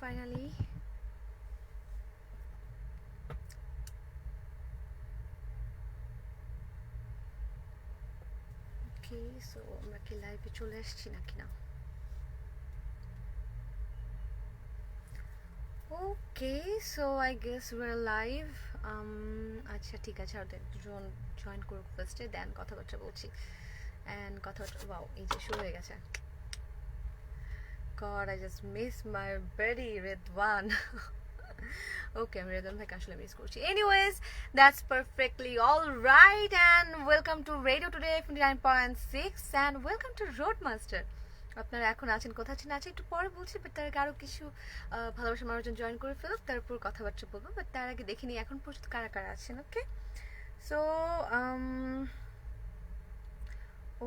finally. Okay, so আমরা কি লাইভে চলে আসছি নাকি না? Okay, so I guess we're live. আচ্ছা ঠিক আছে, আর একজন জয়েন করুক ফার্স্টে, দেন কথাবার্তা বলছি। অ্যান্ড কথাবার্তা ওয়াও, এই যে শুরু হয়ে গেছে। God, I just miss my buddy Ridwan. Okay, আমি রেদন ভাইকে আসলে মিস করছি। Anyways, that's perfectly all right, and welcome to Radio Today 59.6 and welcome to Roadmaster. আপনারা এখন আছেন কোথায় আছেন আছে একটু পরে বলছি, বাট তার আগে আরও কিছু ভালোবাসার মানুষজন জয়েন করে ফেলুক, তারপর কথাবার্তা বলবো। বাট তার আগে দেখে নিই এখন পর্যন্ত কারা কারা আছেন। Okay, so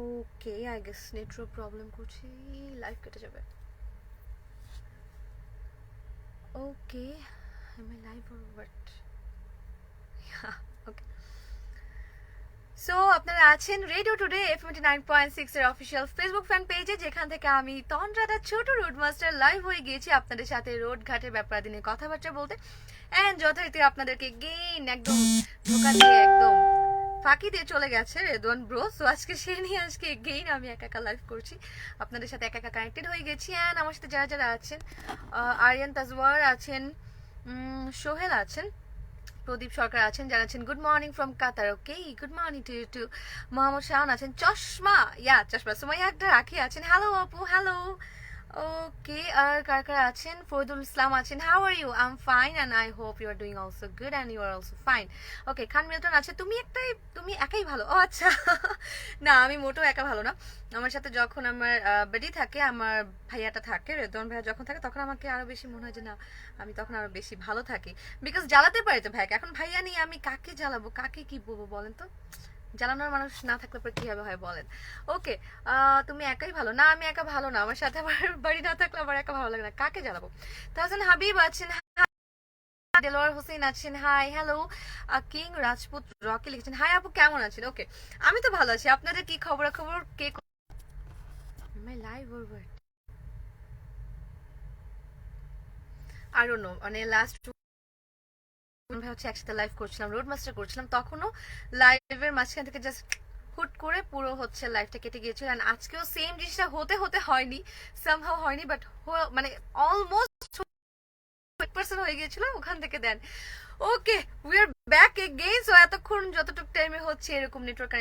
okay, I guess network problem করছি, লাইভ কেটে যাবে। ওকে, am I live or what? Yeah, okay. So আপনারা আছেন রেডিও টুডে F79.6 এর অফিসিয়াল ফেসবুক ফ্যান পেজে, যেখান থেকে আমি তন্দ্রাদা ছোট রোডমাস্টার লাইভ হয়ে গিয়েছি আপনাদের সাথে রোড ঘাটের ব্যাপারে দিনে কথাবার্তা বলতে। অ্যান্ড যথারীতি আপনাদেরকে গেইন একদম ঢোকা দিয়ে একদম ফাঁকি দিয়ে চলে গেছে রেদওয়ান ব্রো। সো আজকে সে নিয়ে আজকে গেইন আমি একা একা লাইভ করছি, আপনাদের সাথে একা একা কানেক্টেড হয়ে গেছি। অ্যান্ড আমার সাথে যারা যারা আছেন, আরিয়ান তাজওয়ার আছেন, সোহেল আছেন, প্রদীপ সরকার আছেন, জানাচ্ছেন good morning from Qatar. Okay, good morning to you too. Mohammad Shahan আছেন, চশমা চশমা সুমাইয়া একটা রাখি আছেন, হ্যালো আপু, হ্যালো। ওকে, আর কার কার আছেন? ফরিদুল ইসলাম আছেন, how are you? I am fine and I hope you are doing also good and you are also fine. Okay, Khan Milton আছে, তুমি একাই ভালো। ও আচ্ছা, না আমি মোটেও একা ভালো না। আমার সাথে যখন আমার বেডি থাকে, আমার ভাইয়াটা থাকে, রেদওয়ান ভাইয়া যখন থাকে, তখন আমাকে আরো বেশি মনে হয় যে না, আমি তখন আরো বেশি ভালো থাকি, বিকজ জ্বালাতে পারি তো ভাইয়াকে। এখন ভাইয়া নিয়ে আমি কাকে জ্বালাবো, কাকে কি বলবো বলেন তো? জ্বালানোর মানুষ না থাকলে পরে কিভাবে হয় বলেন? ওকে, তুমি একাই ভালো না, আমি একা ভালো না, আমার সাথে আমার বাড়ি না থাকলে আমার একা ভালো লাগে না, কাকে জ্বালাবো? তাহসান হাবিব আছেন, দেলোয়ার হোসেন আছেন, hi hello. King Rajput Rocky লিখেছেন, হাই আপু কেমন আছেন? ওকে, আমি তো ভালো আছি, আপনাদের কি খবর খবর? কে live over I don't know, মানে লাস্ট হচ্ছে একসাথে লাইভ করছিলাম, রোড মাস্টার করছিলাম, তখনও লাইভের মাঝখান থেকে জাস্ট হুট করে পুরো হচ্ছে লাইভটা কেটে গিয়েছিল। অ্যান্ড আজকেও সেম জিনিসটা হতে হতে হয়নি, সামহাও হয়নি, বাট মানে অলমোস্ট 1% হয়ে গিয়েছিল ওখান থেকে। Then okay, we are back again. So এতক্ষণ যতটুকু টাইমে হচ্ছে এরকম নেটওয়ার্ক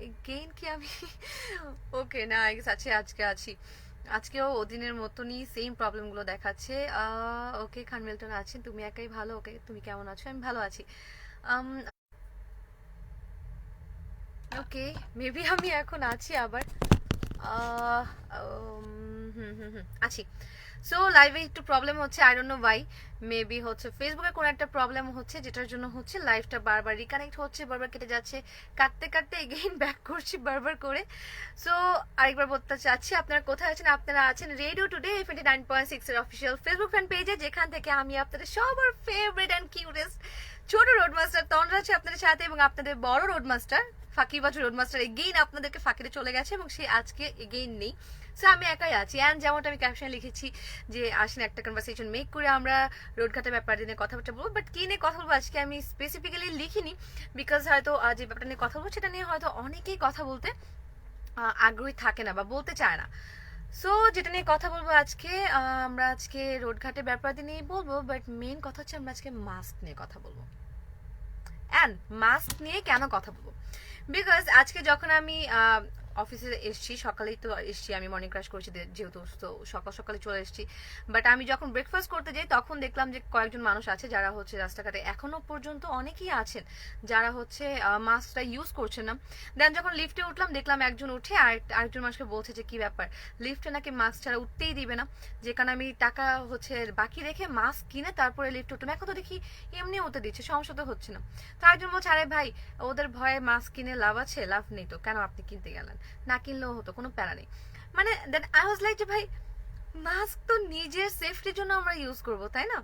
এগেইন কি আমি ওকে না আছে, আজকে আছি, আজকেও ওদিনের মতনই সেম প্রবলেমগুলো দেখাচ্ছে। ওকে, খান মিল্টন আছেন, তুমি একাই ভালো। ওকে, তুমি কেমন আছো? আমি ভালো আছি। ওকে, মেবি আমি এখন আছি আবার আছি। সো লাইভে একটু প্রবলেম হচ্ছে, I don't no Y, maybe হচ্ছে ফেসবুকে কোনো একটা প্রবলেম হচ্ছে, যেটার জন্য হচ্ছে লাইভটা বারবার রিকানেক্ট হচ্ছে, বারবার কেটে যাচ্ছে, কাটতে কাটতে এগেইন ব্যাক করছি বারবার করে। সো আরেকবার বলতে চাচ্ছি, আপনারা কোথায় আছেন? আপনারা আছেন রেডিও টুডে 59.6 এর অফিসিয়াল ফেসবুক ফ্যান পেজে, যেখান থেকে আমি আপনাদের সবার ফেভারিট অ্যান্ড কিউটেস্ট ছোট রোডমাস্টার তন্দ্রা আছে আপনাদের সাথে, এবং আপনাদের বড় রোডমাস্টার ফাঁকিবাজ রোডমাস্টার এগেইন আপনাদেরকে ফাঁকিতে চলে গেছে, এবং সে আজকে এগেইন নেই। সো আমি একাই আছি। অ্যান্ড যেমনটা আমি ক্যাপশনে লিখেছি যে আসেন একটা কনভারসেশন মেক করে আমরা রোডঘাটের ব্যাপারে নিয়ে কথাবার্তা বলবো, বাট কি নিয়ে কথা বলবো আজকে আমি স্পেসিফিক্যালি লিখিনি, বিকজ হয়তো যে ব্যাপারটা নিয়ে কথা বলবো সেটা নিয়ে হয়তো অনেকেই কথা বলতে আগ্রহী থাকে না বা বলতে চায় না। সো যেটা নিয়ে কথা বলবো আজকে, আমরা আজকে রোডঘাটের ব্যাপারে নিয়ে বলবো, বাট মেইন কথা হচ্ছে আমরা আজকে মাস্ক নিয়ে কথা বলবো। অ্যান্ড মাস্ক নিয়ে কেন কথা বলবো, বিকজ আজকে যখন আমি অফিসে এসছি, সকালেই তো এসছি, আমি মর্নিং ক্রাশ করছি যেহেতু, তো সকাল সকালে চলে এসছি। বাট আমি যখন ব্রেকফাস্ট করতে যাই তখন দেখলাম যে কয়েকজন মানুষ আছে যারা হচ্ছে রাস্তাঘাটে এখনো পর্যন্ত অনেকেই আছেন যারা হচ্ছে মাস্কটা ইউজ করছেন না। দেন যখন লিফটে উঠলাম দেখলাম একজন উঠে আরেকজন মানুষকে বলছে যে কি ব্যাপার, লিফটে নাকি মাস্ক ছাড়া উঠতেই দিবে না, যে কারণে আমি টাকা হচ্ছে বাকি রেখে মাস্ক কিনে তারপরে লিফটে উঠলাম। এখন তো দেখি এমনি উঠতে দিচ্ছে, সমস্যা তো হচ্ছে না। তো একজন বলছে, আরে ভাই ওদের ভয়ে মাস্ক কিনে লাভ আছে? লাভ নেই তো, কেন আপনি কিনতে গেলেন? না কিনলেও হতো, কোনো প্যারা নেই। মানে দেন আই ওয়াজ লাইক যে ভাই, মাস্ক তো নিজের সেফটির জন্য আমরা ইউজ করব, তাই না?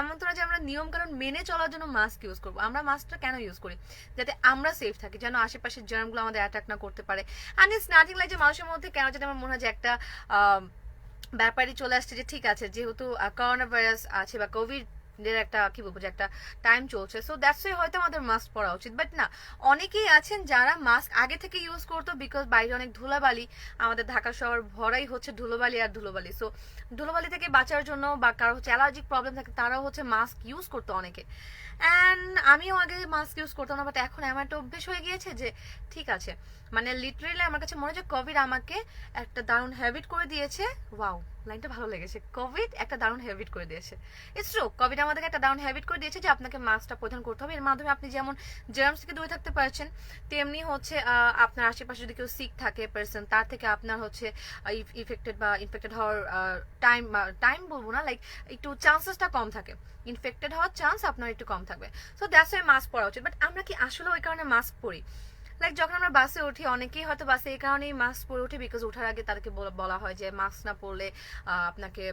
এমন তো না যে আমরা নিয়ম কারণ মেনে চলার জন্য মাস্ক ইউজ করব। আমরা মাস্কটা কেন ইউজ করি? যাতে আমরা সেফ থাকি, যেন আশেপাশের জার্মগুলো আমাদের অ্যাটাক না করতে পারে। অ্যান্ড ইটস নাথিং লাইক যে মানুষের মধ্যে কেন যেন আমার মনে হয় যে একটা ব্যাপারই চলে আসছে যে ঠিক আছে, যেহেতু করোনা ভাইরাস আছে বা কোভিড এর একটা কি বলবো যে একটা টাইম চলছে, সো দ্যাটস ওয়াই হয়তো আমাদের মাস্ক পরা উচিত। বাট না, অনেকেই আছেন যারা মাস্ক আগে থেকে ইউজ করতো, বিকজ বাইরে অনেক ধুলাবালি, আমাদের ঢাকা শহর ভরাই হচ্ছে ধুলোবালি আর ধুলোবালি। সো ধুলোবালি থেকে বাঁচার জন্য বা কারো হচ্ছে অ্যালার্জিক প্রবলেম থাকে, তারাও হচ্ছে মাস্ক ইউজ করতো অনেকে। অ্যান্ড আমিও আগে মাস্ক ইউজ করতাম না, বাট এখন এমন একটা অভ্যেস হয়ে গিয়েছে যে ঠিক আছে, মানে লিটারেলি আমার কাছে মনে হয় যে কোভিড আমাকে একটা দারুণ হ্যাবিট করে দিয়েছে। ওয়াও, লাইনটা ভালো লেগেছে, কোভিড একটা দারুণ হ্যাবিট করে দিয়েছে। ইটস ট্রু, কোভিড আমাদেরকে একটা দারুণ হ্যাবিট করে দিয়েছে যে আপনাকে মাস্কটা পরিধান করতে হবে। এর মাধ্যমে আপনি যেমন জার্মস থেকে দূরে থাকতে পারছেন, তেমনি হচ্ছে আপনার আশেপাশে যদি কেউ সিক থাকে পার্সন, তার থেকে আপনার হচ্ছে ইফেক্টেড বা ইনফেক্টেড হওয়ার টাইম টাইম বলবো না, লাইক একটু চান্সেসটা কম থাকে, ইনফেক্টেড হওয়ার চান্স আপনার একটু কম থাকবে। সো দ্যাটস ওয়াই মাস্ক পরা উচিত। বাট আমরা কি আসলে ওই কারণে মাস্ক পরি? লাইক যখন আমরা বাসে উঠি, অনেকেই হয়তো বাসে এই কারণেই মাস্ক পরে উঠে, বিকজ ওঠার আগে তাদেরকে বলা হয় যে মাস্ক না পরলে আপনাকে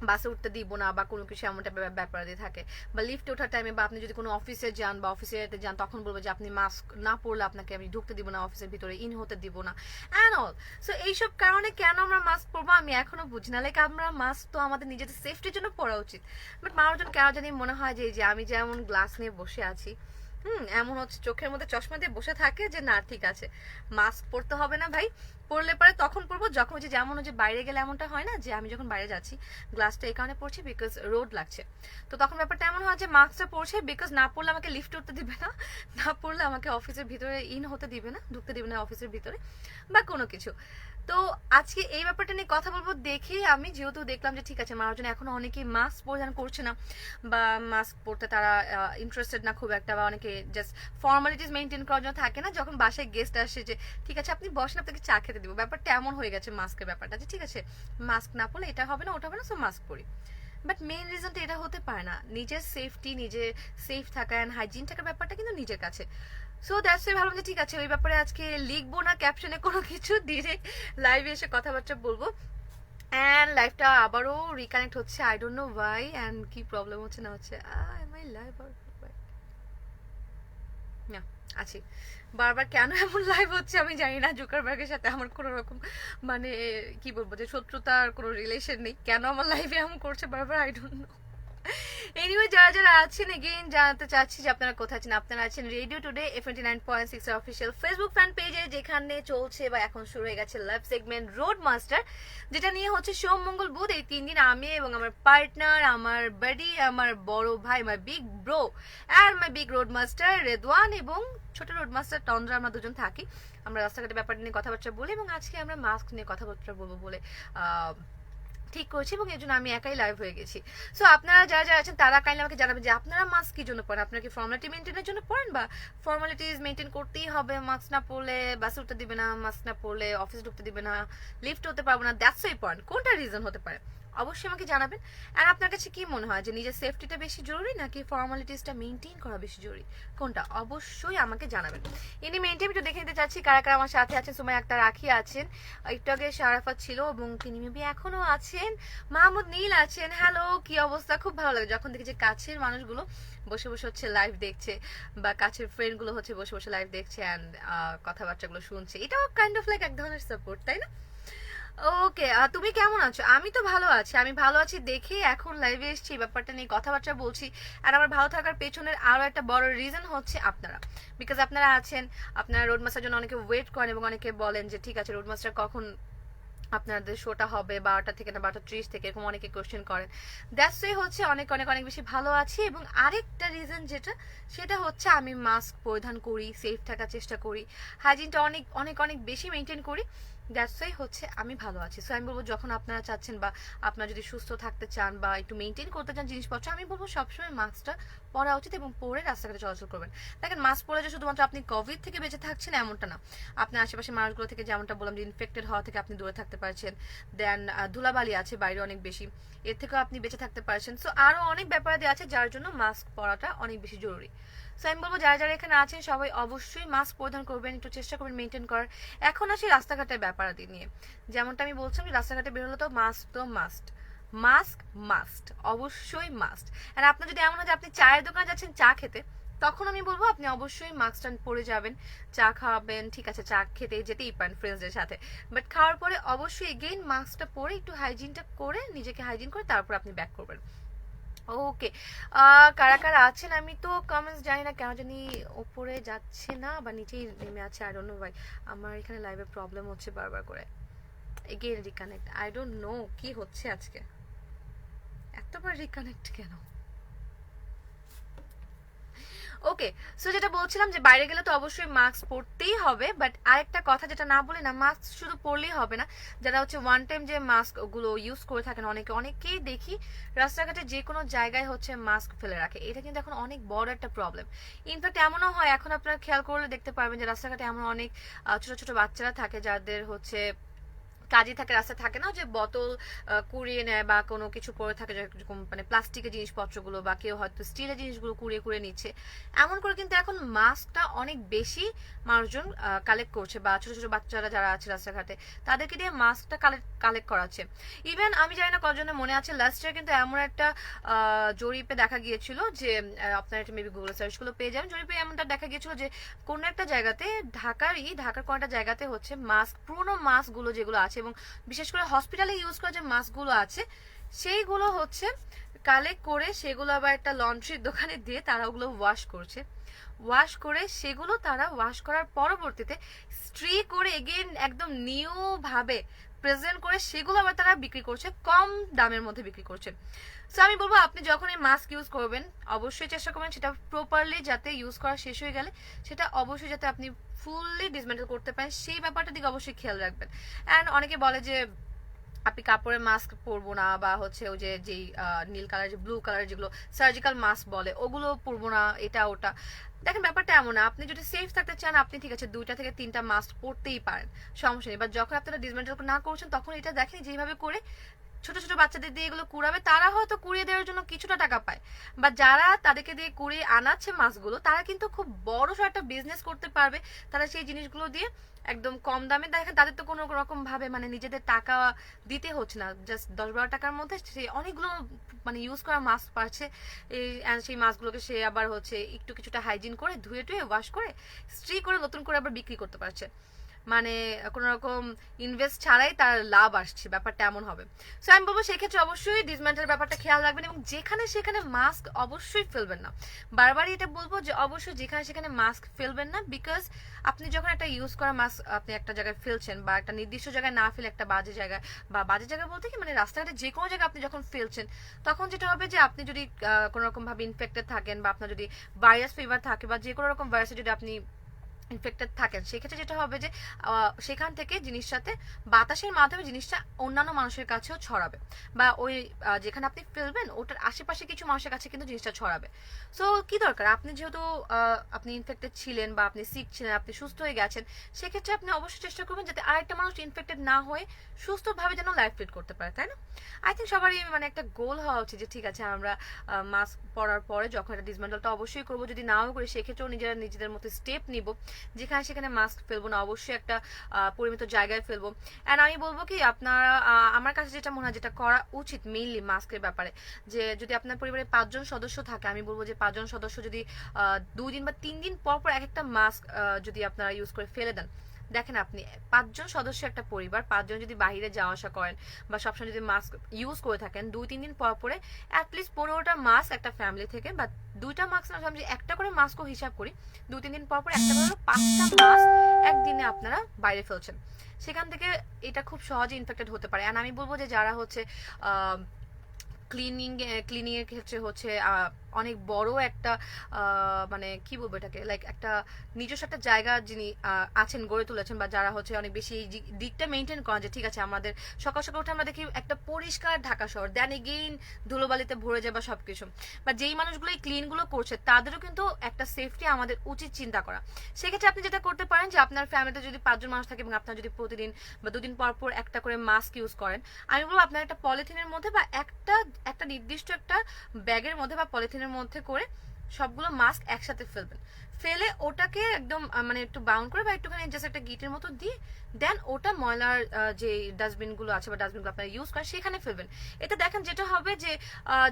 বাসে উঠতে দিব না বা কোনো কিছু এমন টাইপের ব্যাপার দিয়ে থাকে। বা লিফটে ওঠার টাইমে বা আপনি যদি কোনো অফিসে যান বা অফিসে যান, তখন বলবো যে আপনি মাস্ক না পরলে আপনাকে আমি ঢুকতে দিব না, অফিসের ভিতরে ইন হতে দিব না অ্যান্ড অল। সো এইসব কারণে কেন আমরা মাস্ক পরবো আমি এখনো বুঝি না। লাইক আমরা মাস্ক তো আমাদের নিজেদের সেফটির জন্য পরা উচিত, বাট মানুষজন কেন জানি মনে হয় যে আমি যেমন গ্লাস নিয়ে বসে আছি, এমন হচ্ছে চোখের মধ্যে চশমা দিয়ে বসে থাকে যে না ঠিক আছে মাস্ক পরতে হবে না ভাই, পরলে পরে তখন পরবো যখন হচ্ছে যেমন হচ্ছে বাইরে গেলে এমনটা হয় না যে আমি যখন বাইরে যাচ্ছি গ্লাসটা এই কারণে পড়ছি বিকজ রোড লাগছে, তো তখন ব্যাপারটা এমন হয় যে মাস্কটা পরছে বিকজ না পরলে আমাকে লিফট উঠতে দিবে না, না পরলে আমাকে অফিসের ভিতরে ইন হতে দিবে না, ঢুকতে দিবে না অফিসের ভিতরে বা কোনো কিছু। তো আজকে এই ব্যাপারটা নিয়ে কথা বলবো। দেখি আমি যেহেতু দেখলাম যে ঠিক আছে মানুষজন এখনো অনেকেই মাস্ক পরিধান করছে না বা মাস্ক পরতে তারা ইন্টারেস্টেড না খুব একটা, বা অনেকে জাস্ট ফর্মালিটিস মেনটেন করার জন্য থাকে না, যখন বাসায় গেস্ট আসে যে ঠিক আছে আপনি বসেন আপনাকে চা খেতে দিব, ব্যাপারটা এমন হয়ে গেছে মাস্কের ব্যাপারটা যে ঠিক আছে মাস্ক না পরলে এটা হবে না ওটা হবে না, সো মাস্ক পরি। বাট মেইন রিজনটা এটা হতে পারে না, নিজের সেফটি, নিজে সেফ থাকা অ্যান্ড হাইজিন থাকার ব্যাপারটা কিন্তু নিজের কাছে। সো দ্যাটস ওয়াই ভাবলাম যে ঠিক আছে ওই ব্যাপারে আজকে লিখবো না ক্যাপশনে কোনো কিছু, ডিরেক্ট লাইভে এসে কথাবার্তা বলবো। অ্যান্ড লাইফটা আবারও রিকানেক্ট হচ্ছে, I don't no Y and কি প্রবলেম হচ্ছে না হচ্ছে। মাই লাইভ না আছি বারবার কেন এমন লাইভ হচ্ছে আমি জানি না। জুকারবার্গের সাথে আমার কোনো রকম মানে কি বলবো যে শত্রুতার কোনো রিলেশন নেই, কেন আমার লাইভে এমন করছে বারবার আই ডোন্ট নো। এনিওয়ে যারা যারা আছেন এগেইন জানাতে চাচ্ছি যে আপনারা কোথায় আছেন। আপনারা আছেন রেডিও টুডে F99.6 এর অফিসিয়াল ফেসবুক ফ্যান পেজে, যেখানে চলছে বা এখন শুরু হয়ে গেছে লাইভ সেগমেন্ট রোড মাস্টার, যেটা নিয়ে হচ্ছে সোম মঙ্গল বুধ এই 3 দিন আমি এবং আমার পার্টনার, আমার বাডি, আমার বড় ভাই, মাই big bro and my big road master Redwan এবং ছোট রোড মাস্টার তন্দ্রা, আমরা দুজন থাকি। আমরা রাস্তাঘাটের ব্যাপারটা নিয়ে কথাবার্তা বলি এবং আজকে আমরা মাস্ক নিয়ে কথাবার্তা বলবো বলে ঠিক করছি এবং এর জন্য আমি একাই লাইভ হয়ে গেছি। সো আপনারা যারা যারা আছেন তারা কাইন্ডলি আমাকে জানাবেন যে আপনারা মাস্ক কি জন্য পরেন, আপনারা কি ফর্মালিটি মেনটেনের জন্য পরেন বা ফর্মালিটিস মেনটেন করতেই হবে, মাস্ক না পরলে বাসে উঠতে দিবে না, মাস্ক না পরলে অফিস ঢুকতে দিবে না, লিফট হতে পারবো না, দ্যাটস ওয়াই পয়েন্ট, কোনটা রিজন হতে পারে অবশ্যই আমাকে জানাবেন। আর আপনার কাছে কি মনে হয় যে নিজের সেফটিটা বেশি জরুরি নাকি ফর্মালিটিসটা মেনটেন করা বেশি জরুরি, কোনটা অবশ্যই আমাকে জানাবেন। ইনি মেনটেন একটু দেখে নিতে চাচ্ছি কারা কারা আমার সাথে আছেন। সুমাই আক্তার রাখি আছেন, একটু আগে শারাফাত ছিল এবং তিনি মেবি এখনো আছেন, মাহমুদ নীল আছেন। হ্যালো, কি অবস্থা? খুব ভালো লাগে যখন দেখি যে কাছের মানুষগুলো বসে বসে হচ্ছে লাইভ দেখছে বা কাছের ফ্রেন্ড গুলো হচ্ছে বসে বসে লাইভ দেখছে অ্যান্ড কথাবার্তাগুলো শুনছে, এটাও কাইন্ড অফ লাইক এক ধরনের সাপোর্ট, তাই না? ওকে, তুমি কেমন আছো? আমি তো ভালো আছি, আমি ভালো আছি দেখে এখন লাইভে এসেছি, ব্যাপারটা নিয়ে কথাবার্তা বলছি। আর আমার ভালো থাকার পেছনের আরো একটা বড় রিজন হচ্ছে আপনারা, বিকজ আপনারা আছেন, আপনারা রোড মাস্টার জন্য অনেকে ওয়েট করেন এবং অনেকে বলেন যে ঠিক আছে রোড মাস্টার কখন আপনাদের শোটা হবে, 12টা থেকে না 12:30 থেকে, এরকম অনেকে কোশ্চেন করেন। দ্যাটস ওয়াই হচ্ছে অনেক অনেক অনেক বেশি ভালো আছি। এবং আরেকটা রিজন যেটা, সেটা হচ্ছে আমি মাস্ক পরিধান করি, সেফ থাকার চেষ্টা করি, হাইজিনটা অনেক অনেক অনেক বেশি মেনটেন করি। দ্যাটস ওয়াই হচ্ছে আমি ভালো আছি। সো আমি বলবো যখন আপনারা চাচ্ছেন বা আপনারা যদি সুস্থ থাকতে চান বা একটু মেনটেন করতে চান জিনিসপত্র, আমি বলবো সবসময় মাস্কটা পরা উচিত এবং পরে রাস্তাঘাটে চলাচল করবেন। দেখেন মাস্ক পরে যে শুধুমাত্র আপনি কোভিড থেকে বেঁচে থাকছেন এমনটা না, আপনার আশেপাশে মানুষগুলো থেকে যেমনটা বললাম যে ইনফেক্টেড হওয়া থেকে আপনি দূরে থাকতে পারছেন, দেন ধুলাবালি আছে বাইরে অনেক বেশি, এর থেকেও আপনি বেঁচে থাকতে পারছেন। সো আরও অনেক ব্যাপারাদি আছে যার জন্য মাস্ক পরাটা অনেক বেশি জরুরি। সো আমি বলবো যারা যারা এখানে আছেন সবাই অবশ্যই মাস্ক পরিধান করবেন, একটু চেষ্টা করবেন মেনটেন করার। এখন আসি রাস্তাঘাটের ব্যাপারাদি নিয়ে, যেমনটা আমি বলছিলাম যে রাস্তাঘাটে বেরোলে তো মাস্ট, মাস্ক মাস্ট, অবশ্যই মাস্ট। আর আপনার যদি এমন হয় যে আপনি চায়ের দোকানে যাচ্ছেন চা খেতে, তখন আমি বলবো আপনি অবশ্যই মাস্কটা পরে যাবেন, চা খাওয়াবেন, ঠিক আছে চা খেতে যেতেই পারেন ফ্রেন্ডসদের সাথে, বাট খাওয়ার পরে অবশ্যই এগেইন মাস্কটা পরে একটু হাইজিনটা করে নিজেকে হাইজিন করে তারপর আপনি ব্যাক করবেন। ওকে, কারা কারা আছেন আমি তো কমেন্টস জানি না কেন জানি উপরে যাচ্ছে না বা নিচেই নেমে আছে, আই ডোন্ট নো ভাই, আমার এখানে লাইভে প্রবলেম হচ্ছে বারবার করে, again reconnect, I don't no কি হচ্ছে আজকে, এতবার রিকানেক্ট কেন। ওকে, সো যেটা বলছিলাম যে বাইরে গেলে তো অবশ্যই মাস্ক পরতেই হবে, বাট আরেকটা কথা যেটা না বলি না, মাস্ক শুধু পরলেই হবে না, যারা হচ্ছে ওয়ান টাইম যে মাস্ক গুলো ইউজ করে থাকেন অনেকেই দেখি রাস্তাঘাটে যে কোনো জায়গায় হচ্ছে মাস্ক ফেলে রাখে, এটা কিন্তু এখন অনেক বড় একটা প্রবলেম। ইনফ্যাক্ট এমনও হয় এখন আপনারা খেয়াল করলে দেখতে পারবেন যে রাস্তাঘাটে এমন অনেক ছোট ছোট বাচ্চারা থাকে যাদের হচ্ছে কাজই থাকে, রাস্তা থাকে না যে বোতল কুড়িয়ে নেয় বা কোনো কিছু করে থাকে যেরকম মানে প্লাস্টিকের জিনিসপত্রগুলো বা কেউ হয়তো স্টিলের জিনিসগুলো কুড়িয়ে কুড়িয়ে নিচ্ছে, এমন করে কিন্তু এখন মাস্কটা অনেক বেশি মানুষজন কালেক্ট করছে, বা ছোট ছোট বাচ্চারা যারা আছে রাস্তাঘাটে তাদেরকে দিয়ে মাস্কটা কালেক্ট করাচ্ছে। ইভেন আমি জানি না কজনের মনে আছে লাস্ট ইয়ার কিন্তু এমন একটা জরিপে দেখা গিয়েছিল যে আপনার একটা মেবি গুগল সার্চ গুলো পেয়ে যাবেন, জরিপে এমনটা দেখা গিয়েছিল যে কোনো একটা জায়গাতে ঢাকার কোনো একটা জায়গাতে হচ্ছে মাস্ক, পুরোনো মাস্ক গুলো যেগুলো আছে এবং বিশেষ করে হসপিটালে ইউজ করা যে মাস্কগুলো আছে সেইগুলো হচ্ছে কালেক্ট করে সেগুলো আবার একটা লন্ড্রির দোকানে দিয়ে তারা ওগুলো ওয়াশ করছে, ওয়াশ করে সেগুলো তারা ওয়াশ করার পরবর্তীতে স্ট্রি করে এগেইন একদম নিউ ভাবে প্রেজেন্ট করে সেগুলো আবার তারা বিক্রি করছে, কম দামের মধ্যে বিক্রি করছে। সো আমি বলবো আপনি যখন এই মাস্ক ইউজ করবেন অবশ্যই চেষ্টা করবেন সেটা প্রপারলি যাতে ইউজ করা শেষ হয়ে গেলে সেটা অবশ্যই যাতে আপনি ফুললি ডিসমেন্টেল করতে পারেন সেই ব্যাপারটার দিকে অবশ্যই খেয়াল রাখবেন। অ্যান্ড অনেকে বলে যে আপনি কাপড়ের মাস্ক পরবো না, বা হচ্ছে ওই যে যেই নীল কালার যে ব্লু কালার যেগুলো সার্জিক্যাল মাস্ক বলে ওগুলো পরবো না, এটা ওটা। দেখেন ব্যাপারটা এমন না, আপনি যদি সেফ থাকতে চান আপনি ঠিক আছে 2টা থেকে 3টা মাস্ক পরতেই পারেন, সমস্যা নেই, বাট যখন আপনারা ডিসমেন্টাল না করছেন তখন এটা দেখেন যেভাবে করে ছোট ছোট বাচ্চাদের দিয়ে এগুলো কুড়াবে, তারা হয়তো কুড়িয়ে দেওয়ার জন্য কিছুটা টাকা পায়, বা যারা তাদেরকে দিয়ে কুড়িয়ে আনাচ্ছে মাছগুলো তারা কিন্তু খুব বড় সড় একটা বিজনেস করতে পারবে, তারা সেই জিনিসগুলো দিয়ে একদম কম দামে, দেখেন তাদের তো কোনো রকম ভাবে মানে নিজেদের টাকা দিতে হচ্ছে না, জাস্ট 10-12 টাকার মধ্যে সে অনেকগুলো মানে ইউজ করা মাস্ক পাচ্ছে, এই সেই মাস্কগুলোকে সে আবার হচ্ছে একটু কিছুটা হাইজিন করে ধুয়ে টুয়ে ওয়াশ করে স্ট্রি করে নতুন করে আবার বিক্রি করতে পারছে, মানে কোন রকম ইনভেস্ট ছাড়াই তার লাভ আসছে, ব্যাপারটা এমন হবে। সো আমি বলবো সেক্ষেত্রে অবশ্যই ডিসমেন্টাল ব্যাপারটা খেয়াল রাখবেন এবং যেখানে সেখানে মাস্ক অবশ্যই ফেলবেন না, বারবারই এটা বলবো যে অবশ্যই যেখানে সেখানে মাস্ক ফেলবেন না, বিকজ আপনি যখন একটা ইউজ করা মাস্ক আপনি একটা জায়গায় ফেলছেন বা একটা নির্দিষ্ট জায়গায় না ফেলে একটা বাজে জায়গায়, বা বাজে জায়গা বলতে কি মানে রাস্তাঘাটে যে কোনো জায়গায় আপনি যখন ফেলছেন তখন যেটা হবে যে আপনি যদি কোনো রকম ভাবে ইনফেক্টেড থাকেন বা আপনার যদি ভাইরাস ফিভার থাকে বা যে কোনো রকম ভাইরাসে যদি আপনি ইনফেক্টেড থাকেন সেক্ষেত্রে যেটা হবে যে সেখান থেকে জিনিসটাতে বাতাসের মাধ্যমে জিনিসটা অন্যান্য মানুষের কাছেও ছড়াবে, বা ওই যেখানে আপনি ফেলবেন ওটার আশেপাশে কিছু মানুষের কাছে কিন্তু জিনিসটা ছড়াবে। সো কি দরকার, আপনি যেহেতু আপনি ইনফেক্টেড ছিলেন বা আপনি সিক ছিলেন, আপনি সুস্থ হয়ে গেছেন, সেক্ষেত্রে আপনি অবশ্যই চেষ্টা করবেন যাতে আরেকটা মানুষ ইনফেক্টেড না হয়ে সুস্থভাবে যেন লাইফ লিড করতে পারে, তাই না? আই থিঙ্ক সবারই মানে একটা গোল হওয়া উচিত যে ঠিক আছে আমরা মাস্ক পরার পরে যখন এটা ডিসমেন্টালটা অবশ্যই করবো, যদি নাও করি সেক্ষেত্রেও নিজেদের মতো স্টেপ নিব, যেখানে সেখানে মাস্ক ফেলবো না, অবশ্যই একটা পরিমিত জায়গায় ফেলবো। অ্যান্ড আমি বলবো কি আপনারা আমার কাছে যেটা মনে হয় যেটা করা উচিত মেইনলি মাস্কের ব্যাপারে, যে যদি আপনার পরিবারে 5 জন সদস্য থাকে আমি বলবো যে 5 জন সদস্য যদি 2 দিন বা 3 দিন পর পর এক একটা মাস্ক যদি আপনারা ইউজ করে ফেলে দেন, দেখেন আপনি 5 জন সদস্য একটা পরিবার, 5 জন যদি বাইরে যাওয়া আসা করেন বা সবসময় যদি মাস্ক ইউজ করে থাকেন 2-3 দিন পর পরে অ্যাটলিস্ট 15টা মাস্ক একটা ফ্যামিলি থেকে, বা 2টা মাস্ক না আমি একটা করে মাস্কও হিসাব করি 2-3 দিন পর পর একটা করে 5টা মাস্ক একদিনে আপনারা বাইরে ফেলছেন, সেখান থেকে এটা খুব সহজে ইনফেক্টেড হতে পারে। আর আমি বলবো যে যারা হচ্ছে ক্লিনিং এর ক্ষেত্রে হচ্ছে অনেক বড় একটা মানে কি বলবো এটাকে লাইক একটা নিজস্ব একটা জায়গা যিনি আছেন গড়ে তুলেছেন, বা যারা হচ্ছে অনেক বেশি এই দিকটা মেনটেন করেন যে ঠিক আছে আমাদের সকাল সকাল উঠে আমরা দেখি একটা পরিষ্কার ঢাকা শহর, দেন এগেইন ধুলোবালিতে ভরে যায় বা সবকিছু, বা যেই মানুষগুলো এই ক্লিনগুলো করছে তাদেরও কিন্তু একটা সেফটি আমাদের উচিত চিন্তা করা। সেক্ষেত্রে আপনি যেটা করতে পারেন যে আপনার ফ্যামিলিতে যদি 5 জন মানুষ থাকে এবং আপনার যদি প্রতিদিন বা 2 দিন পর পর একটা করে মাস্ক ইউজ করেন, আমি বলবো আপনার একটা পলিথিনের মধ্যে বা একটা নির্দিষ্ট একটা ব্যাগের মধ্যে বা পলিথিনের মধ্যে করে সবগুলো মাস্ক একসাথে ফেলবেন, ফেলে ওটাকে একদম মানে একটু বাউন্ড করে বা একটুখানি জাস্ট একটা গিটের মতো দিয়ে দেন ওটা ময়লার যে ডাস্টবিনগুলো আছে বা ডাস্টবিনগুলো আপনারা ইউজ করেন সেখানে ফেলবেন। এতে দেখেন যেটা হবে যে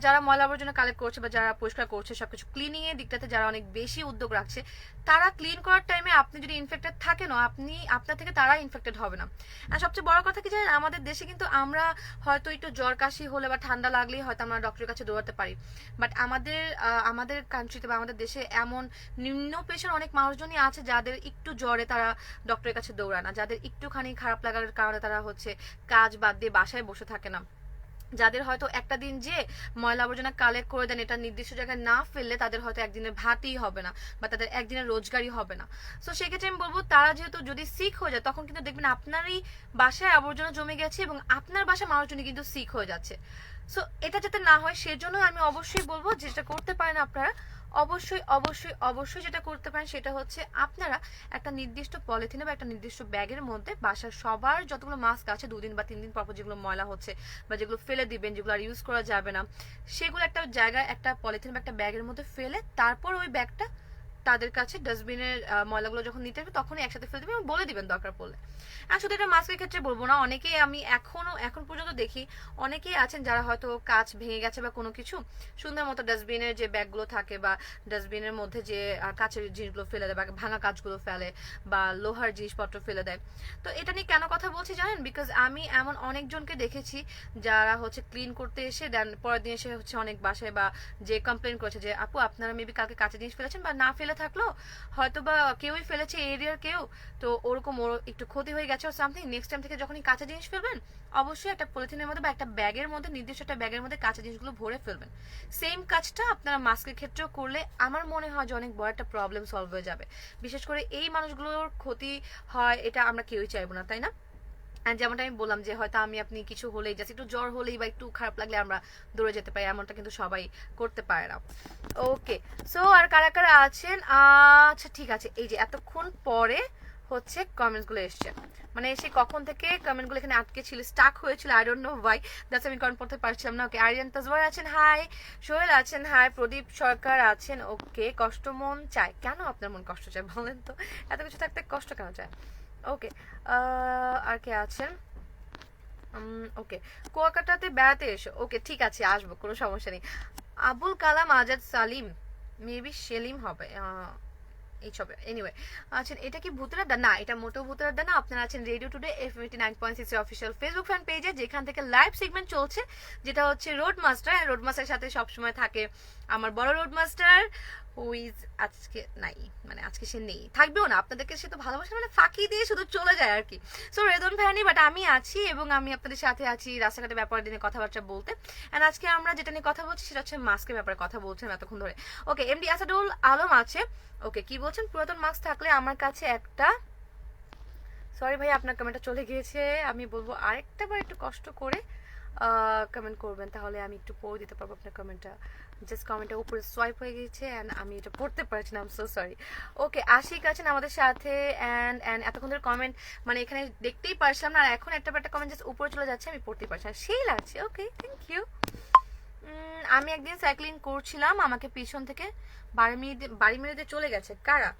যারা ময়লা আবর্জনা কালেক্ট করছে বা যারা পরিষ্কার করছে সবকিছু ক্লিনিং এর দিকটাতে যারা অনেক বেশি উদ্যোগ রাখছে, তারা ক্লিন করার টাইমে আপনি যদি ইনফেক্টেড থাকেন আপনি আপনার থেকে তারা ইনফেক্টেড হবে না। আর সবচেয়ে বড় কথা কি জানেন, আমাদের দেশে কিন্তু আমরা হয়তো একটু জ্বর কাশি হলে বা ঠান্ডা লাগলেই হয়তো আমরা ডক্টরের কাছে দৌড়াতে পারি, বাট আমাদের কান্ট্রিতে বা আমাদের দেশে এমন নিম্ন পেশার অনেক মানুষজনই আছে যাদের একটু জ্বরে তারা ডক্টরের কাছে দৌড়ায় না, যাদের একটুখানি খারাপ লাগার কারণে তারা হচ্ছে কাজ বাদ দিয়ে বাসায় বসে থাকে না, যাদের হয়তো একটা দিন যে ময়লা আবর্জনা কালেক্ট করে দেন এটা নির্দিষ্ট জায়গায় না ফেললে তাদের হয়তো একদিনের ভাতই হবে না বা তাদের একদিনের রোজগারই হবে না। সো সেক্ষেত্রে আমি বলবো তারা যেহেতু যদি সিক হয়ে যায় তখন কিন্তু দেখবেন আপনারই বাসায় আবর্জনা জমে গেছে এবং আপনার বাসায় মানুষজনই কিন্তু সিক হয়ে যাচ্ছে। সো এটা যাতে না হয় সেজন্য আমি অবশ্যই বলবো যেটা করতে পারেন আপনারা, অবশ্যই অবশ্যই অবশ্যই যেটা করতে পারেন সেটা হচ্ছে আপনারা একটা নির্দিষ্ট পলিথিনে বা একটা নির্দিষ্ট ব্যাগের মধ্যে বাসার সবার যতগুলো মাস্ক আছে 2 দিন বা 3 দিন পর যেগুলো ময়লা হচ্ছে বা যেগুলো ফেলে দিবেন যেগুলো আর ইউজ করা যাবে না সেগুলো একটা জায়গায় একটা পলিথিন বা একটা ব্যাগের মধ্যে ফেলে তারপর ওই ব্যাগটা তাদের কাছে ডাস্টবিনের ময়লাগুলো যখন নিতে আসবে তখনই একসাথে ফেলে দিবেন এবং বলে দিবেন দরকার পড়লে। আর শুধু এটা মাস্কের ক্ষেত্রে বলবো না, অনেকেই আমি এখন পর্যন্ত দেখি অনেকেই আছেন যারা হয়তো কাঁচ ভেঙে গেছে বা কোনো কিছু সুন্দর মতো ডাস্টবিনের যে ব্যাগগুলো থাকে বা ডাস্টবিনের মধ্যে যে কাঁচের জিনিসগুলো ফেলে দেয় বা ভাঙা কাঁচগুলো ফেলে বা লোহার জিনিসপত্র ফেলে দেয়। তো এটা নিয়ে কেন কথা বলছি জানেন, বিকজ আমি এমন অনেকজনকে দেখেছি যারা হচ্ছে ক্লিন করতে এসে দেন পরের দিন এসে হচ্ছে অনেক বাসায় বা যে কমপ্লেন করেছে যে আপু আপনারা মেবি কালকে কাঁচের জিনিস ফেলেছেন বা না ফেলে থাকলো হয়তো বা কেউই ফেলেছে এরিয়ার কেউ, তো ওরকম ওর একটু ক্ষতি হয়ে গেছে সামথিং, নেক্সট টাইম থেকে যখনই কাঁচা জিনিস ফেলবেন অবশ্যই একটা পলিথিনের মধ্যে বা একটা ব্যাগের মধ্যে নির্দিষ্ট একটা ব্যাগের মধ্যে কাঁচা জিনিসগুলো ভরে ফেলবেন। সেম কাজটা আপনারা মাস্কের ক্ষেত্রেও করলে আমার মনে হয় যে অনেক বড় একটা প্রবলেম সলভ হয়ে যাবে। বিশেষ করে এই মানুষগুলোর ক্ষতি হয় এটা আমরা কেউই চাইবো না, তাই না? যেমনটা আমি বললাম যে হয়তো আপনি কিছু হলেই জাস্ট একটু জ্বর হলেই বা একটু খারাপ লাগলে আমরা দৌড়ে যেতে পারি, এমনটা কিন্তু সবাই করতে পারে না। ওকে, সো আর কারা কারা আছেন? আচ্ছা ঠিক আছে, এই যে এতক্ষণ পরে হচ্ছে কমেন্টসগুলো এসছে, মানে এসে কখন থেকে কমেন্টগুলো এখানে আটকে ছিল, স্টাক হয়েছিল, I don't no Y, that's আমি কমেন্ট পড়তে পারছিলাম না। ওকে, আরিয়ান তাজওয়ার আছেন, হাই। সোহেল আছেন, হাই। প্রদীপ সরকার আছেন, ওকে। কষ্ট মন চায়, কেন আপনার মন কষ্ট চায় বলেন তো? এত কিছু থাকতে কষ্ট কেন চায়? ওকে, আর কে আছেন? ওকে, কুয়াকাটাতে বেড়াতে এসো, ওকে ঠিক আছে আসবো, কোনো সমস্যা নেই। আবুল কালাম আজাদ সালিম, মেবি সেলিম হবে এইসব, এনিওয়ে আচ্ছা এটা কি ভূতের আড্ডা? না, এটা মোটেও ভূতের আড্ডা না। আপনারা আছেন radio today FM89.6 official Facebook fan পেজে, যেখান থেকে লাইভ সেগমেন্ট চলছে যেটা হচ্ছে রোড মাস্টার। রোড মাস্টারের সাথে সবসময় থাকে আমার বড় রোড মাস্টার হুইজ আজকে নাই, মানে আজকে সে নেই, থাকবেও না, আপনাদেরকে সে তো ভালোবাসা মানে ফাঁকি দিয়ে শুধু চলে যায় আর কি। সো রেদন ভাইনি, বাট আমি আছি এবং আমি আপনাদের সাথে আছি রাস্তাঘাটের ব্যাপারে দিনে কথাবার্তা বলতে। অ্যান্ড আজকে আমরা যেটা নিয়ে কথা বলছি সেটা হচ্ছে মাস্কের ব্যাপারে কথা বলছিলাম এতক্ষণ ধরে। ওকে, এমডি আসাদুল আলম আছে, ওকে কি বলছেন? পুরাতন মাস্ক থাকলে আমার কাছে একটা, সরি ভাই আপনার কমেন্টটা চলে গিয়েছে, আমি বলবো আরেকটা বার একটু কষ্ট করে কমেন্ট করবেন, তাহলে আমি একটু পড়ে দিতে পারবো আপনার কমেন্টটা। জাস্ট কমেন্টটা উপরে সোয়াইপ হয়ে গিয়েছে অ্যান্ড আমি এটা পড়তে পারছি না, আই এম সো সরি। ওকে, আশিক আছেন আমাদের সাথে অ্যান্ড এতক্ষণ ধরে কমেন্ট মানে এখানে দেখতেই পারছিলাম না, আর এখন একটা কমেন্ট জাস্ট উপরে চলে যাচ্ছে, আমি পড়তেই পারছি না, সেই লাগছে। ওকে, থ্যাংক ইউ। আমি একদিন সাইক্লিং করছিলাম, আমাকে পিছন থেকে বাড়ি মেরে দিয়ে চলে গেছে। কারা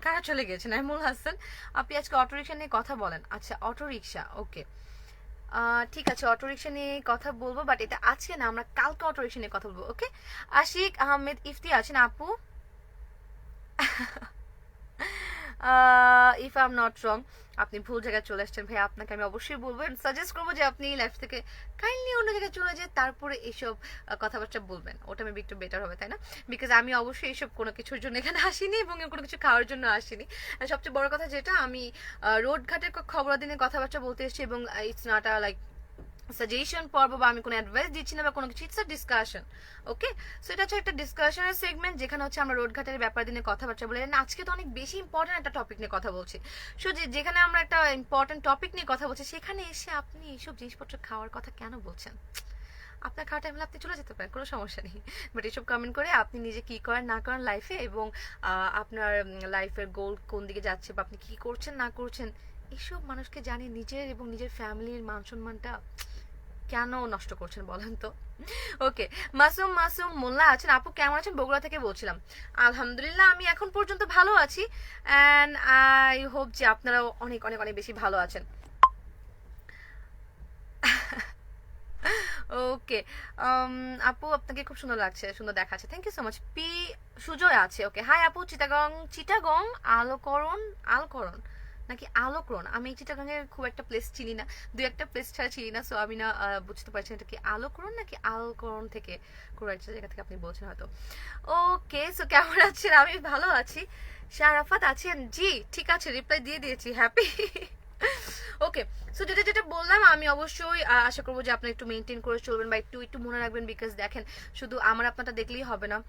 কারা চলে গেছে? নাইমুল হাসান, আপনি আজকে অটোরিকশা নিয়ে কথা বলেন। আচ্ছা অটোরিকশা, ওকে ঠিক আছে, অটোরিকশা নিয়ে কথা বলবো, বাট এটা আজকে না, আমরা কালকে অটোরিকশা নিয়ে কথা বলবো। ওকে, আশিক আহমেদ ইফতি আছেন আপু, if I am not wrong, আপনি ভুল জায়গায় চলে আসছেন ভাই, আপনাকে আমি অবশ্যই বলবো সাজেস্ট করবো যে আপনি লাইফ থেকে কাইন্ডলি অন্য জায়গায় চলে যায় তারপরে এইসব কথাবার্তা বলবেন, ওটা মেবি একটু বেটার হবে, তাই না? বিকজ আমি অবশ্যই এইসব কোনো কিছুর জন্য এখানে আসিনি এবং কোনো কিছু খাওয়ার জন্য আসিনি। আর সবচেয়ে বড় কথা যেটা, আমি রোড ঘাটের খবরাদিনে কথাবার্তা বলতে এসেছি এবং it's not a like suggestion পর্ব বা আমি কোনো অ্যাডভাইস দিচ্ছি না বা কোনো কিছু, it's a discussion. Okay, so এটা হচ্ছে একটা ডিসকাশনের সেগমেন্ট যেখানে হচ্ছে আমরা রোড ঘাটের ব্যাপার দিনে কথাবার্তা বলি। আজকে তো অনেক বেশি ইম্পর্টেন্ট একটা টপিক নিয়ে কথা বলছি, সো যেখানে আমরা একটা ইম্পর্টেন্ট টপিক নিয়ে কথা বলছি সেখানে এসে আপনি এইসব জিনিসপত্র খাওয়ার কথা কেন বলছেন? আপনার খাওয়া টাইম হলে আপনি চলে যেতে পারেন, কোনো সমস্যা নেই, বাট এসব কমেন্ট করে আপনি নিজে কি করেন না করেন লাইফে এবং আপনার লাইফের গোল কোন দিকে যাচ্ছে বা আপনি কি করছেন না করছেন, এসব মানুষকে জানিয়ে নিজের এবং নিজের ফ্যামিলির মান সম্মানটা কেন নষ্ট করছেন বলেন তো? ওকে, মাসুম মাসুম মোল্লা আছেন, আপু কেমন আছেন, বগুড়া থেকে বলছিলাম। আলহামদুলিল্লাহ আমি এখন পর্যন্ত ভালো আছি, অ্যান্ড আই হোপ যে আপনারাও অনেক অনেক অনেক বেশি ভালো আছেন। ওকে, আপু আপনাকে খুব সুন্দর লাগছে, সুন্দর দেখাচ্ছে, thank you so much. P Sujoy আছে, ওকে হাই আপু, চিটাগং চিটাগং আলোকরণ আলকরণ নাকি আলোকরণ, আমি চিটাগং এর খুব একটা প্লেস চিনি না, দুই একটা প্লেস ছাড়া চিনি না, সো আমি না বুঝতে পারছি এটা কি আলোকরণ নাকি আলকরণ থেকে কোনো একটা জায়গা থেকে আপনি বলছেন হয়তো। ওকে, সো কেমন আছেন? আমি ভালো আছি। শারাফাত আছেন? জি ঠিক আছে, রিপ্লাই দিয়ে দিয়েছি, হ্যাপি। ওকে, সো যেটা যেটা বললাম, আমি অবশ্যই আশা করবো যে আপনি একটু মেনটেন করে চলবেন বা একটু একটু মনে রাখবেন, বিকজ দেখেন শুধু আমার আপনারটা দেখলেই হবে না,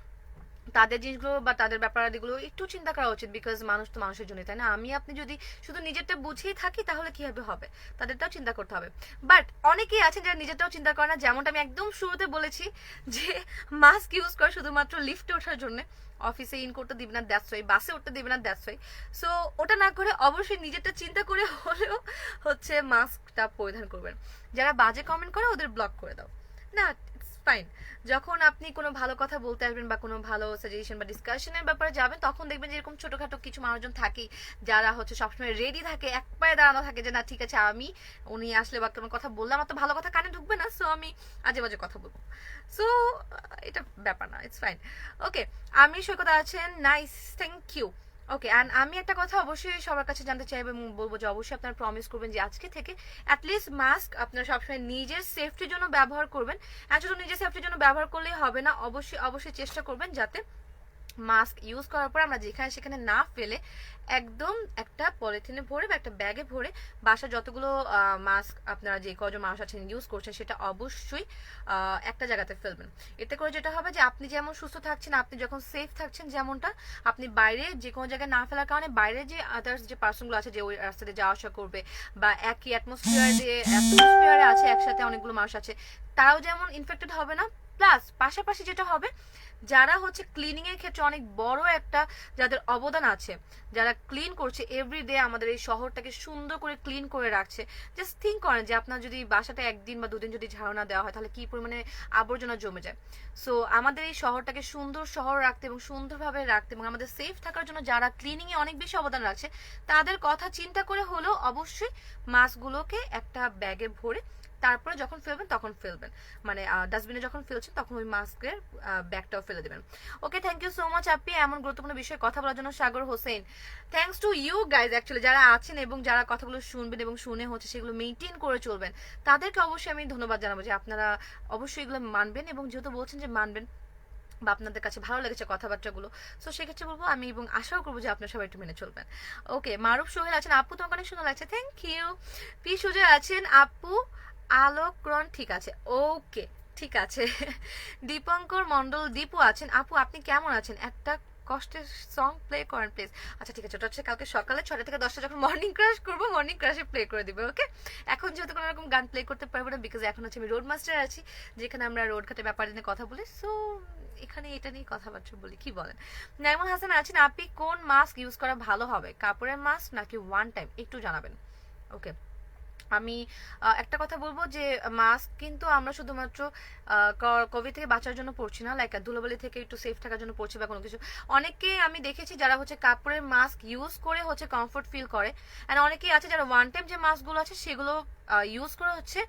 তাদের জিনিসগুলো বা তাদের ব্যাপারগুলো একটু চিন্তা করা উচিত, বিকজ মানুষ তো মানুষের জন্য, তাই না? আমি আপনি যদি শুধু নিজেরটা বুঝেই থাকি তাহলে কিভাবে হবে, তাদেরটাও চিন্তা করতে হবে। বাট অনেকেই আছেন যারা নিজেরটাও চিন্তা করে না, যেমনটা আমি একদম শুরুতে বলেছি যে মাস্ক ইউজ করে শুধুমাত্র লিফটে ওঠার জন্য, অফিসে ইন করতে দিবে না, দ্যাটস ওয়াই, বাসে উঠতে দিবে না, দ্যাটস ওয়াই। সো ওটা না করে অবশ্যই নিজেরটা চিন্তা করে হলেও হচ্ছে মাস্কটা পরিধান করবেন। যারা বাজে কমেন্ট করে ওদের ব্লক করে দাও না, ইটস ফাইন। যখন আপনি কোনো ভালো কথা বলতে আসবেন বা কোনো ভালো সাজেশন বা ডিসকাশনের ব্যাপারে যাবেন, তখন দেখবেন যে এরকম ছোটখাটো কিছু মানুষজন থাকে যারা হচ্ছে সবসময় রেডি থাকে, এক পায়ে দাঁড়ানো থাকে যে না ঠিক আছে, আমি উনি আসলে বা কোনো কথা বললে আমার তো ভালো কথা কানে ঢুকবে না, সো আমি আজে বাজে কথা বলবো। সো এটা ব্যাপার না, ইটস ফাইন। ওকে, আমি সৈকত আছেন, nice, thank you. Okay, and আমি একটা কথা অবশ্যই সবার কাছে জানতে চাইবো এবং বলবো যে অবশ্যই আপনারা প্রমিস করবেন যে আজকে থেকে অ্যাটলিস্ট মাস্ক আপনারা সবসময় নিজের সেফটির জন্য ব্যবহার করবেন। আর শুধু নিজের সেফটির জন্য ব্যবহার করলেই হবে না, অবশ্যই অবশ্যই চেষ্টা করবেন যাতে মাস্ক ইউজ করার পর আমরা যেখানে সেখানে না ফেলে একদম একটা পলিথিনে ভরে বা একটা ব্যাগে ভরে বাসা যতগুলো মাস্ক আপনারা যে কজন মানুষ আছেন ইউজ করছেন সেটা অবশ্যই একটা জায়গাতে ফেলবেন। এতে করে যেটা হবে যে আপনি যেমন সুস্থ থাকছেন, আপনি যখন সেফ থাকছেন, যেমনটা আপনি বাইরে যে কোনো জায়গায় না ফেলার কারণে বাইরে যে আদার্স যে পার্সনগুলো আছে যে ওই রাস্তাতে যাওয়া আসা করবে বা একই অ্যাটমসফিয়ারে আছে, একসাথে অনেকগুলো মানুষ আছে, তারাও যেমন ইনফেক্টেড হবে না। প্লাস পাশাপাশি যেটা হবে, যারা হচ্ছে ক্লিনিং এর ক্ষেত্রে অনেক বড় একটা যাদের অবদান আছে, যারা ক্লিন করছে এভরিডে আমাদের এই শহরটাকে সুন্দর করে ক্লিন করে রাখছে, জাস্ট থিঙ্ক করেন যে আপনার যদি বাসাটা একদিন বা দুদিন যদি ঝাড়ু না দেওয়া হয় তাহলে কি পরিমাণে আবর্জনা জমে যায়। সো আমাদের এই শহরটাকে সুন্দর শহর রাখতে এবং সুন্দরভাবে রাখতে এবং আমাদের সেফ থাকার জন্য যারা ক্লিনিং এ অনেক বেশি অবদান রাখছে, তাদের কথা চিন্তা করে হলেও অবশ্যই মাস্কগুলোকে একটা ব্যাগে ভরে তারপরে যখন ফেলবেন তখন ফেলবেন, মানে ডাস্টবিনে যখন ফেলছেন তখন ওই মাস্কের ব্যাগটাও ফেলে দেবেন। Okay, thank you so much আপনি এমন গুরুত্বপূর্ণ বিষয়ে কথা বলার জন্য। Sagar Hossain, thanks to you guys, actually যারা আছেন এবং যারা কথাগুলো শুনবেন এবং শুনে হচ্ছে সেগুলো মেনটেন করে চলবেন, তাদেরকে অবশ্যই আমি ধন্যবাদ জানাবো যে আপনারা অবশ্যই এগুলো মানবেন, এবং যেহেতু বলছেন যে মানবেন বা আপনাদের কাছে ভালো লেগেছে কথাবার্তাগুলো, সো সেক্ষেত্রে বলবো আমি এবং আশাও করবো যে আপনারা সবাই একটু মেনে চলবেন। ওকে, মারুফ সোহেল আছেন, আপু তোমাকে অনেক সুন্দর লাগছে, থ্যাংক ইউ। পি সুজয় আছেন, আপু আলোকরণ ঠিক আছে, ওকে ঠিক আছে। দীপঙ্কর মন্ডল দীপু আছেন, আপু আপনি কেমন আছেন, একটা কষ্টের সং প্লে করেন প্লিজ। আচ্ছা ঠিক আছে, ওটা হচ্ছে কালকে সকালে 6টা থেকে 10টা যখন মর্নিং ক্রাশ করবো, মর্নিং ক্রাশে প্লে করে দিবে। ওকে, এখন যেহেতু কোনো রকম গান প্লে করতে পারবো না, বিকজ এখন হচ্ছে আমি রোড মাস্টার আছি, যেখানে আমরা রোড ঘাটে ব্যাপার নিয়ে কথা বলি, সো এখানে এটা নিয়ে কথাবার্তা বলি, কি বলেন। নাইমুল হাসান আছেন, আপনি কোন মাস্ক ইউজ করা ভালো হবে, কাপড়ের মাস্ক নাকি ওয়ান টাইম, একটু জানাবেন। ওকে, আমি একটা কথা বলবো যে মাস্ক কিন্তু আমরা শুধুমাত্র কোভিড থেকে বাঁচার জন্য পড়ছি না, লাইক ধুলোবালি থেকে একটু সেফ থাকার জন্য পড়ছি বা কোনো কিছু। অনেকে আমি দেখেছি যারা হচ্ছে কাপড়ের মাস্ক ইউজ করে হচ্ছে কমফোর্ট ফিল করে, অ্যান্ড অনেকেই আছে যারা ওয়ান টাইম যে মাস্কগুলো আছে সেগুলো ইউজ করে হচ্ছে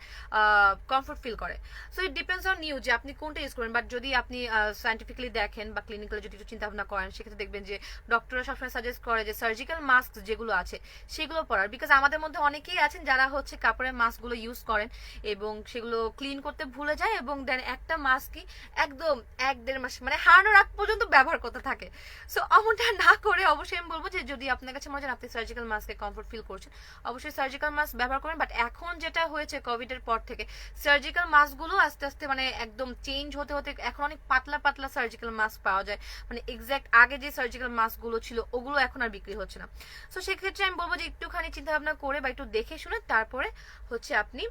কমফোর্ট ফিল করে। So it depends on you যে আপনি কোনটা ইউজ করেন। বাট যদি আপনি সায়েন্টিফিক্যালি দেখেন বা ক্লিনিক্যালি যদি একটু চিন্তা ভাবনা করেন, সেক্ষেত্রে দেখবেন যে ডক্টররা সবসময় সাজেস্ট করে যে সার্জিক্যাল মাস্ক যেগুলো আছে সেগুলো পরার, বিকজ আমাদের মধ্যে অনেকেই আছেন যারা হচ্ছে কাপড়ের মাস্কগুলো ইউজ করেন এবং সেগুলো ক্লিন করতে ভুলে যায়, এবং দেন একটা মাস্কই একদম 1-1.5 মাস মানে হারানোর আগ পর্যন্ত ব্যবহার করতে থাকে। সো এমনটা না করে অবশ্যই আমি বলবো যে যদি আপনার কাছে মনে হয় আপনি সার্জিক্যাল মাস্কে কমফোর্ট ফিল করছেন, অবশ্যই সার্জিক্যাল মাস্ক ব্যবহার করেন। বাট এখন যেটা হয়েছে কোভিড এর পর থেকে সার্জিক্যাল মাস্কগুলো আস্তে আস্তে মানে একদম চেঞ্জ হতে হতে এখন অনেক পাতলা পাতলা সার্জিক্যাল মাস্ক পাওয়া যায়, মানে এক্স্যাক্ট আগে যে সার্জিক্যাল মাস্কগুলো ছিল ওগুলো এখন আর বিক্রি হচ্ছে না। সো সেক্ষেত্রে আমি বলবো যে একটুখানি চিন্তা ভাবনা করে বা একটু দেখে শুনে তারপরে হচ্ছে আপনি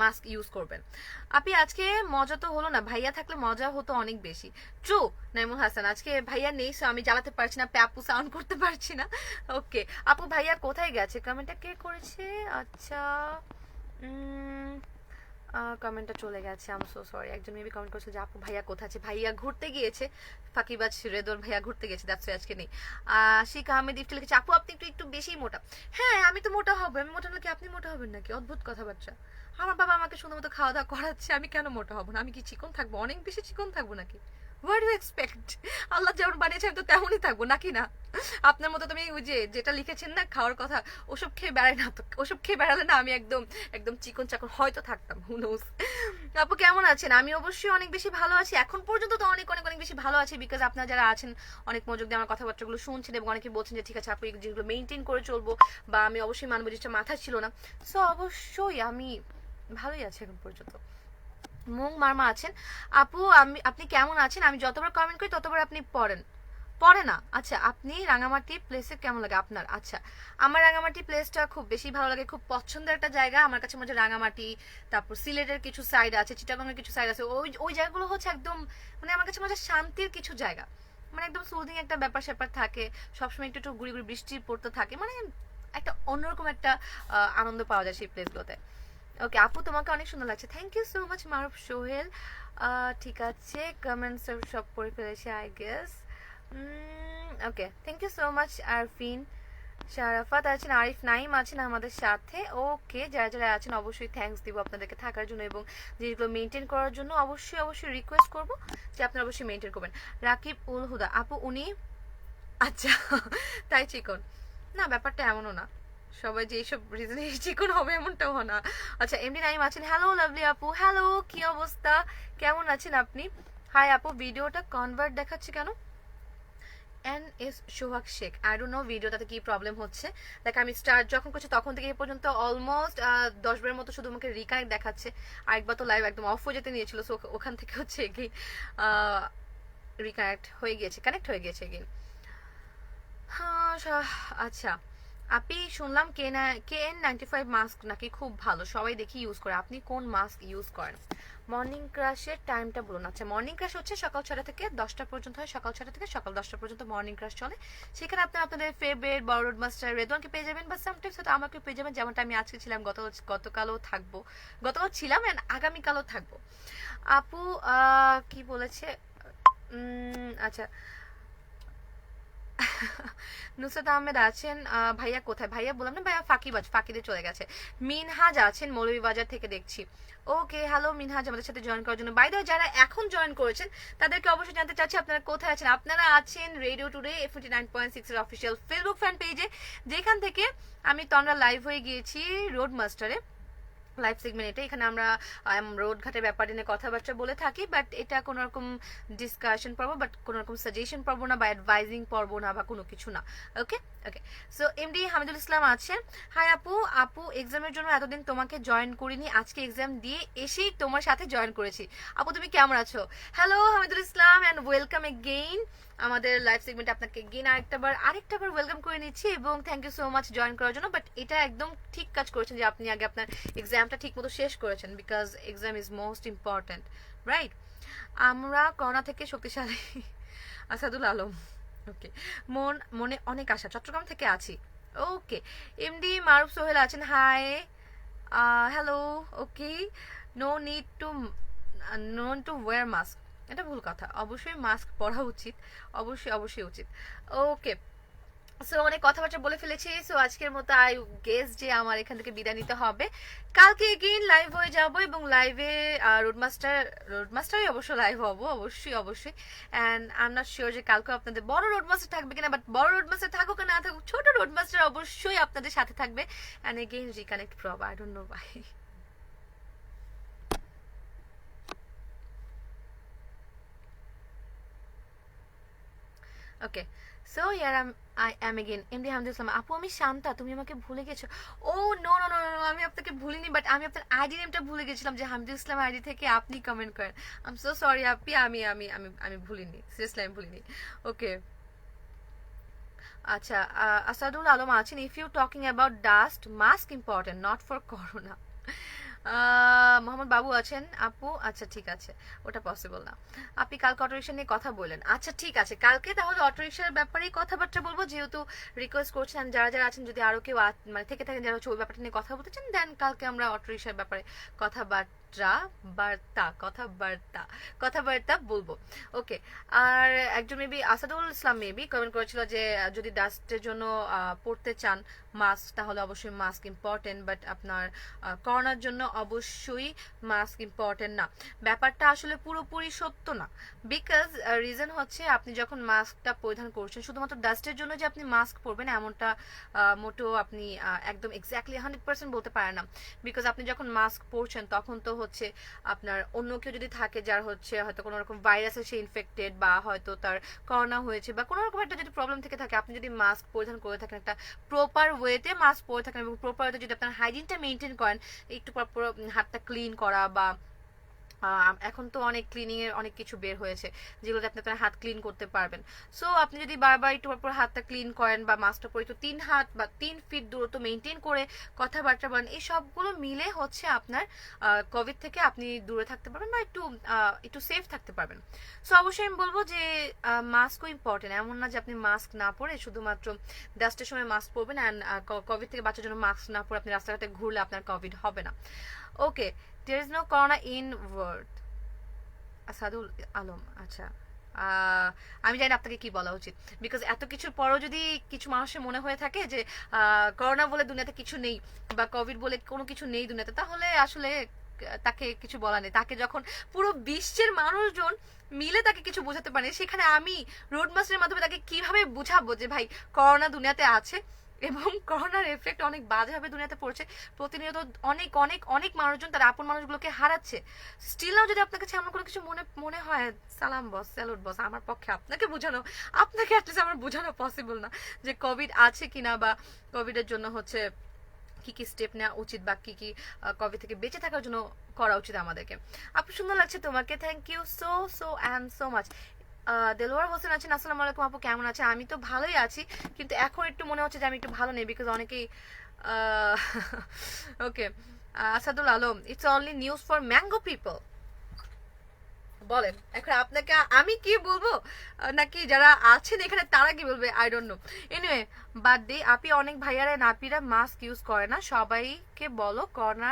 মাস্ক ইউজ করবেন। আপনি আজকে মজা তো হলো না, ভাইয়া থাকলে মজা হতো অনেক বেশি। ট্রু নাইমুল হাসান, আজকে ভাইয়া নেই, সো আমি জ্বালাতে পারছি না, প্যাপু সাউন্ড করতে পারছি না। ওকে আপু, ভাইয়া কোথায় গেছে, কমেন্টটা কে করেছে? আচ্ছা কমেন্টটা চলে গেছে, আম সো সরি। একজন মেবি কমেন্ট করছিল যে আপু ভাইয়া কোথায় আছে, ভাইয়া ঘুরতে গিয়েছে, ফাঁকিবাজ রেদর ভাইয়া ঘুরতে গেছে, দ্যাটস আজকে নেই। শিখ আহমেদ ইফটি লিখেছে আপু আপনি একটু একটু বেশি মোটা। হ্যাঁ আমি তো মোটা হবো, আমি মোটা নাকি আপনি মোটা হবেন নাকি? অদ্ভুত কথাবার্তা। আমার বাবা আমাকে সুন্দর মতো খাওয়া দাওয়া করাচ্ছে, আমি কেন মোটা হবো না? আমি কি চিকন থাকবো? অনেক বেশি চিকন থাকবো নাকি? What do expect? আল্লাহ যেমন বানিয়েছে আমি তো তেমনই থাকবো নাকি না? আপনার মতো তুমি ওই যে যেটা লিখেছেন না খাওয়ার কথা, ওসব খেয়ে বেড়াই না তো, ওসব খেয়ে বেড়ালে না আমি একদম একদম চিকন চাকন হয়তো থাকতাম, হু নোস। আপু কেমন আছেন? আমি অবশ্যই অনেক বেশি ভালো আছি, এখন পর্যন্ত তো অনেক অনেক অনেক বেশি ভালো আছি, বিকজ আপনারা যারা আছেন অনেক মনোযোগ দিয়ে আমার কথাবার্তাগুলো শুনছেন এবং অনেকে বলছেন যে ঠিক আছে আপু এই জিনিসগুলো মেনটেন করে চলবো, বা আমি অবশ্যই মানবো, জিনিসটা মাথায় ছিল না। সো অবশ্যই আমি ভালোই আছি এখন পর্যন্ত। মুং মার্মা আছেন আপু, আপনি কেমন আছেন? আমি যতবার কমেন্ট করি ততবার আপনি পড়ে না। আচ্ছা আপনি রাঙামাটি প্লেসে কেমন লাগে আপনার? আচ্ছা আমার রাঙামাটি প্লেসটা খুব বেশি ভালো লাগে, খুব পছন্দের একটা জায়গা আমার কাছে। মনে হয় রাঙামাটি, তারপর সিলেটের কিছু সাইড আছে, চিটাগংয়ের কিছু সাইড আছে, ওই ওই জায়গাগুলো হচ্ছে একদম মানে আমার কাছে মনে হয় শান্তির কিছু জায়গা, মানে একদম সুদিং একটা ব্যাপার স্যাপার থাকে, সবসময় একটু একটু গুড়ি গুড়ি বৃষ্টি পড়তে থাকে, মানে একটা অন্যরকম একটা আনন্দ পাওয়া যায় সেই প্লেসগুলোতে। ওকে আপু তোমাকে অনেক সুন্দর লাগছে, thank you so much Maruf Sohel. ঠিক আছে কমেন্টস সব পড়ে ফেলেছি I guess. Okay thank you so much Arfin. Sharafat আছেন, আরিফ নাইম আছেন আমাদের সাথে। ওকে যারা যারা আছেন অবশ্যই থ্যাঙ্কস দিব আপনাদেরকে থাকার জন্য এবং যেগুলো মেনটেন করার জন্য অবশ্যই অবশ্যই রিকোয়েস্ট করবো যে আপনারা অবশ্যই মেনটেন করবেন। রাকিব উল হুদা আপু উনি আচ্ছা তাই চিকন না, ব্যাপারটা এমনও না, সবাই যে এইসব রিজনে চিকন হবে এমনটাও না। আচ্ছা এমডি নাইম আছেন, হ্যালো লাভলি আপু, হ্যালো কি অবস্থা, কেমন আছেন আপনি? হাই আপু ভিডিওটা কনভার্ট দেখাচ্ছে কেন? N S Sohag Sheikh, I don't no ভিডিওটাতে কি প্রবলেম হচ্ছে। দেখ আমি স্টার্ট যখন করছি তখন থেকে এই পর্যন্ত অলমোস্ট 10 বারের মতো শুধু আমাকে রিকানেক্ট দেখাচ্ছে, আরেকবার তো লাইভ একদম অফ হয়ে যেতে নিয়েছিল, সো ওখান থেকে হচ্ছে এগেইন রিকানেক্ট হয়ে গিয়েছে, কানেক্ট হয়ে গিয়েছে এগেইন। হ্যাঁ আচ্ছা আপনি শুনলাম KN95 মাস্ক নাকি খুব ভালো, সবাই দেখি ইউজ করে, আপনি কোন মাস্ক ইউজ করেন? মর্নিং ক্রাশের টাইমটা বলুন। আচ্ছা মর্নিং ক্রাশ হচ্ছে সকাল 6টা থেকে 10টা পর্যন্ত হয়, সকাল 6টা থেকে সকাল 10টা পর্যন্ত মর্নিং ক্রাশ চলে। সেখানে আপনি আপনাদের ফেভারিট বড় রোড মাস্টার রেদওয়ানকে পেয়ে যাবেন, বা সামটাইমস হয়তো আমাকে পেয়ে যাবেন, যেমনটা আমি আজকে ছিলাম, গতকালও থাকবো, গতকাল ছিলাম অ্যান্ড আগামীকালও থাকবো। আপু কি বলেছে? আচ্ছা নুসরাত আহমেদ আছেন, ভাইয়া কোথায়? ভাইয়া বললাম না ভাইয়া ফাঁকিতে চলে গেছে। মিনহাজ আছেন মৌলভীবাজার থেকে দেখছি। ওকে হ্যালো মিনহাজ আমাদের সাথে জয়েন করার জন্য। বাই দ্য ওয়ে যারা এখন জয়েন করেছেন তাদেরকে অবশ্যই জানতে চাচ্ছি আপনারা কোথায় আছেন। আপনারা আছেন রেডিও টুডে F99.6 এর অফিসিয়াল ফেসবুক ফ্যান পেজে, যেখান থেকে আমি তন্দ্রা লাইভ হয়ে গিয়েছি রোড মাস্টারে লাইভ সেগমেন্ট। এটা এখানে আমরা রোড ঘাটের ব্যাপারে নিয়ে কথাবার্তা বলে থাকি, বাট এটা কোনো রকম ডিসকাশন পর্ব, বাট কোনো রকম সাজেশন পর্ব না, বা অ্যাডভাইজিং পর্ব না, বা কোনো কিছু না। ওকে ওকে সো এমডি হামিদুল ইসলাম আছেন। হাই আপু এক্সামের জন্য এতদিন তোমাকে জয়েন করিনি, আজকে এক্সাম দিয়ে এসেই তোমার সাথে জয়েন করেছি। আপু তুমি কেমন আছো? Hello Hamidul Islam and welcome again আমাদের লাইভ সেগমেন্টে। আপনাকে এগেইন আরেকটাবার ওয়েলকাম করে নিচ্ছি এবং thank you so much join করার জন্য। বাট এটা একদম ঠিক কাজ করেছেন যে আপনি আগে আপনার এক্সামটা ঠিক মতো শেষ করেছেন, because exam is most important, right? আমরা করোনা থেকে শক্তিশালী। আসাদুল আলম ওকে মনে অনেক আশা, চট্টগ্রাম থেকে আছি। ওকে এমডি মারুফ সোহেল আছেন, hi hello. Okay no to wear mask, এটা ভুল কথা, অবশ্যই মাস্ক পরা উচিত, অবশ্যই অবশ্যই উচিত। ওকে সো অনেক কথাবার্তা বলে ফেলেছি, সো আজকের মতো আই গেস যে আমার এখান থেকে বিদায় নিতে হবে। কালকে এগেইন লাইভ হয়ে যাব এবং লাইভে রোডমাস্টারই অবশ্য লাইভ হবো, অবশ্যই অবশ্যই। And I am not sure যে কালকে আপনাদের বড় রোডমাস্টার থাকবে কিনা, বাট বড় রোডমাস্টার থাকুক না থাকুক ছোট রোডমাস্টার অবশ্যই আপনাদের সাথে থাকবে। And again reconnect prob, I don't know bye. Okay so here I am again MD Hamidul Islam. আপু আমি শান্তা, তুমি আমাকে ভুলে গেছো? Oh no no no no, আমি আপনাকে ভুলিনি, বাট আমি আপনার আইডি নেমটা ভুলে গেছিলাম যে হামিদুল ইসলাম আইডি থেকে আপনি কমেন্ট করেন। আই এম সো সরি আপি, আমি আমি আমি আমি ভুলিনি, সিরিয়াসলি আমি ভুলিনি। ওকে আচ্ছা আসাদুল আলম আছেন, if you talking about dust mask important not for corona. Mohammad Babu আছেন আপু, আচ্ছা ঠিক আছে ওটা পসিবল না। আপনি কালকে অটোরিকশা নিয়ে কথা বললেন, আচ্ছা ঠিক আছে কালকে তাহলে অটোরিকশার ব্যাপারেই কথাবার্তা বলবো, যেহেতু রিকোয়েস্ট করছেন যারা যারা আছেন, যদি আরো কেউ মানে থেকে থাকেন যারা হচ্ছে ওই ব্যাপারটা নিয়ে কথা বলতে চান, দেন কালকে আমরা অটোরিকশার ব্যাপারে কথা কথাবার্তা বলবো। ওকে, আর একজন মেবি আসাদুল ইসলাম মেবি কমেন্ট করেছিল যে যদি ডাস্টের জন্য পড়তে চান মাস্ক, তাহলে অবশ্যই মাস্ক ইম্পর্টেন্ট, বাট আপনার করোনার জন্য অবশ্যই মাস্ক ইম্পর্টেন্ট না। ব্যাপারটা আসলে পুরোপুরি সত্য না, বিকজ রিজন হচ্ছে আপনি যখন মাস্কটা পরিধান করছেন শুধুমাত্র ডাস্টের জন্য যে আপনি মাস্ক পরবেন এমনটা মোটেও আপনি একদম এক্স্যাক্টলি 100% বলতে পারেন না। বিকজ আপনি যখন মাস্ক পরছেন তখন তো হচ্ছে আপনার অন্য কেউ যদি থাকে যার হচ্ছে হয়তো কোনো রকম ভাইরাসে সে ইনফেক্টেড, বা হয়তো তার করোনা হয়েছে, বা কোনো রকম একটা যদি প্রবলেম থেকে থাকে, আপনি যদি মাস্ক পরিধান করে থাকেন, একটা প্রপার ওয়েতে মাস্ক পরে থাকেন এবং প্রপার ওয়েতে যদি আপনার হাইজিনটা মেনটেন করেন, একটু পর হাতটা ক্লিন করা, বা এখন তো অনেক ক্লিনিং এর অনেক কিছু বের হয়েছে যেগুলোতে আপনি আপনার হাত ক্লিন করতে পারবেন। সো আপনি যদি বারবার একটু পর হাতটা ক্লিন করেন বা মাস্কটা পরে একটু 3 হাত বা 3 ফিট দূরত্ব মেনটেন করে কথাবার্তা বলেন, এই সবগুলো মিলে হচ্ছে আপনার কোভিড থেকে আপনি দূরে থাকতে পারবেন বা একটু সেফ থাকতে পারবেন। সো অবশ্যই আমি বলবো যে মাস্কও ইম্পর্টেন্ট, এমন না যে আপনি মাস্ক না পরে শুধুমাত্র ডাস্টের সময় মাস্ক পরবেন অ্যান্ড কোভিড থেকে বাঁচার জন্য মাস্ক না পরে আপনি রাস্তাঘাটে ঘুরলে আপনার কোভিড হবে না। ওকে, there is no corona in world. Asadul Alam, আচ্ছা আমি জানি আপনাকে কি বলা উচিত, বিকজ এত কিছুর পরও যদি কিছু মানুষের মনে হয়ে থাকে যে করোনা বলে দুনিয়াতে কিছু নেই বা কোভিড বলে কোনো কিছু নেই দুনিয়াতে, তাহলে আসলে তাকে কিছু বলা নেই। তাকে যখন পুরো বিশ্বের মানুষজন মিলে তাকে কিছু বোঝাতে পারে, সেখানে আমি রোড মাস্টারের মাধ্যমে তাকে কিভাবে বুঝাবো যে ভাই করোনা দুনিয়াতে আছে এবং করোনার এফেক্ট অনেক বাজেভাবে দুনিয়াতে পড়ছে, প্রতিনিয়ত অনেক অনেক অনেক মানুষজন তার আপন মানুষগুলোকে হারাচ্ছে। স্টিল নাও যদি আপনার কাছে এমন কোনো কিছু মনে মনে হয়, সালাম বস, স্যালুট বস, আমার পক্ষে আপনাকে অ্যাটলিস্ট আমার বোঝানো পসিবল না যে কোভিড আছে কিনা, বা কোভিডের জন্য হচ্ছে কি কি স্টেপ নেওয়া উচিত, বা কি কি কোভিড থেকে বেঁচে থাকার জন্য করা উচিত আমাদেরকে। আপু সুন্দর লাগছে তোমাকে, thank you so so and so much. Delwar Hossain আছেন, আসসালামু আলাইকুম আপু, কেমন আছে? আমি তো ভালোই আছি, কিন্তু এখন একটু মনে হচ্ছে যে আমি একটু ভালো নেই, বিকজ অনেকেই okay. Asadul Alam, it's only news for mango people. বলেন এখন আপনাকে আমি কি বলবো, নাকি যারা আছেন এখানে তারা কি বলবে, আই ডোন্ট নো। এনিওয়ে বাদ দিই, আপি অনেক ভাইয়ারা নাপিরা মাস্ক ইউজ করে না, সবাইকে বলো করোনা,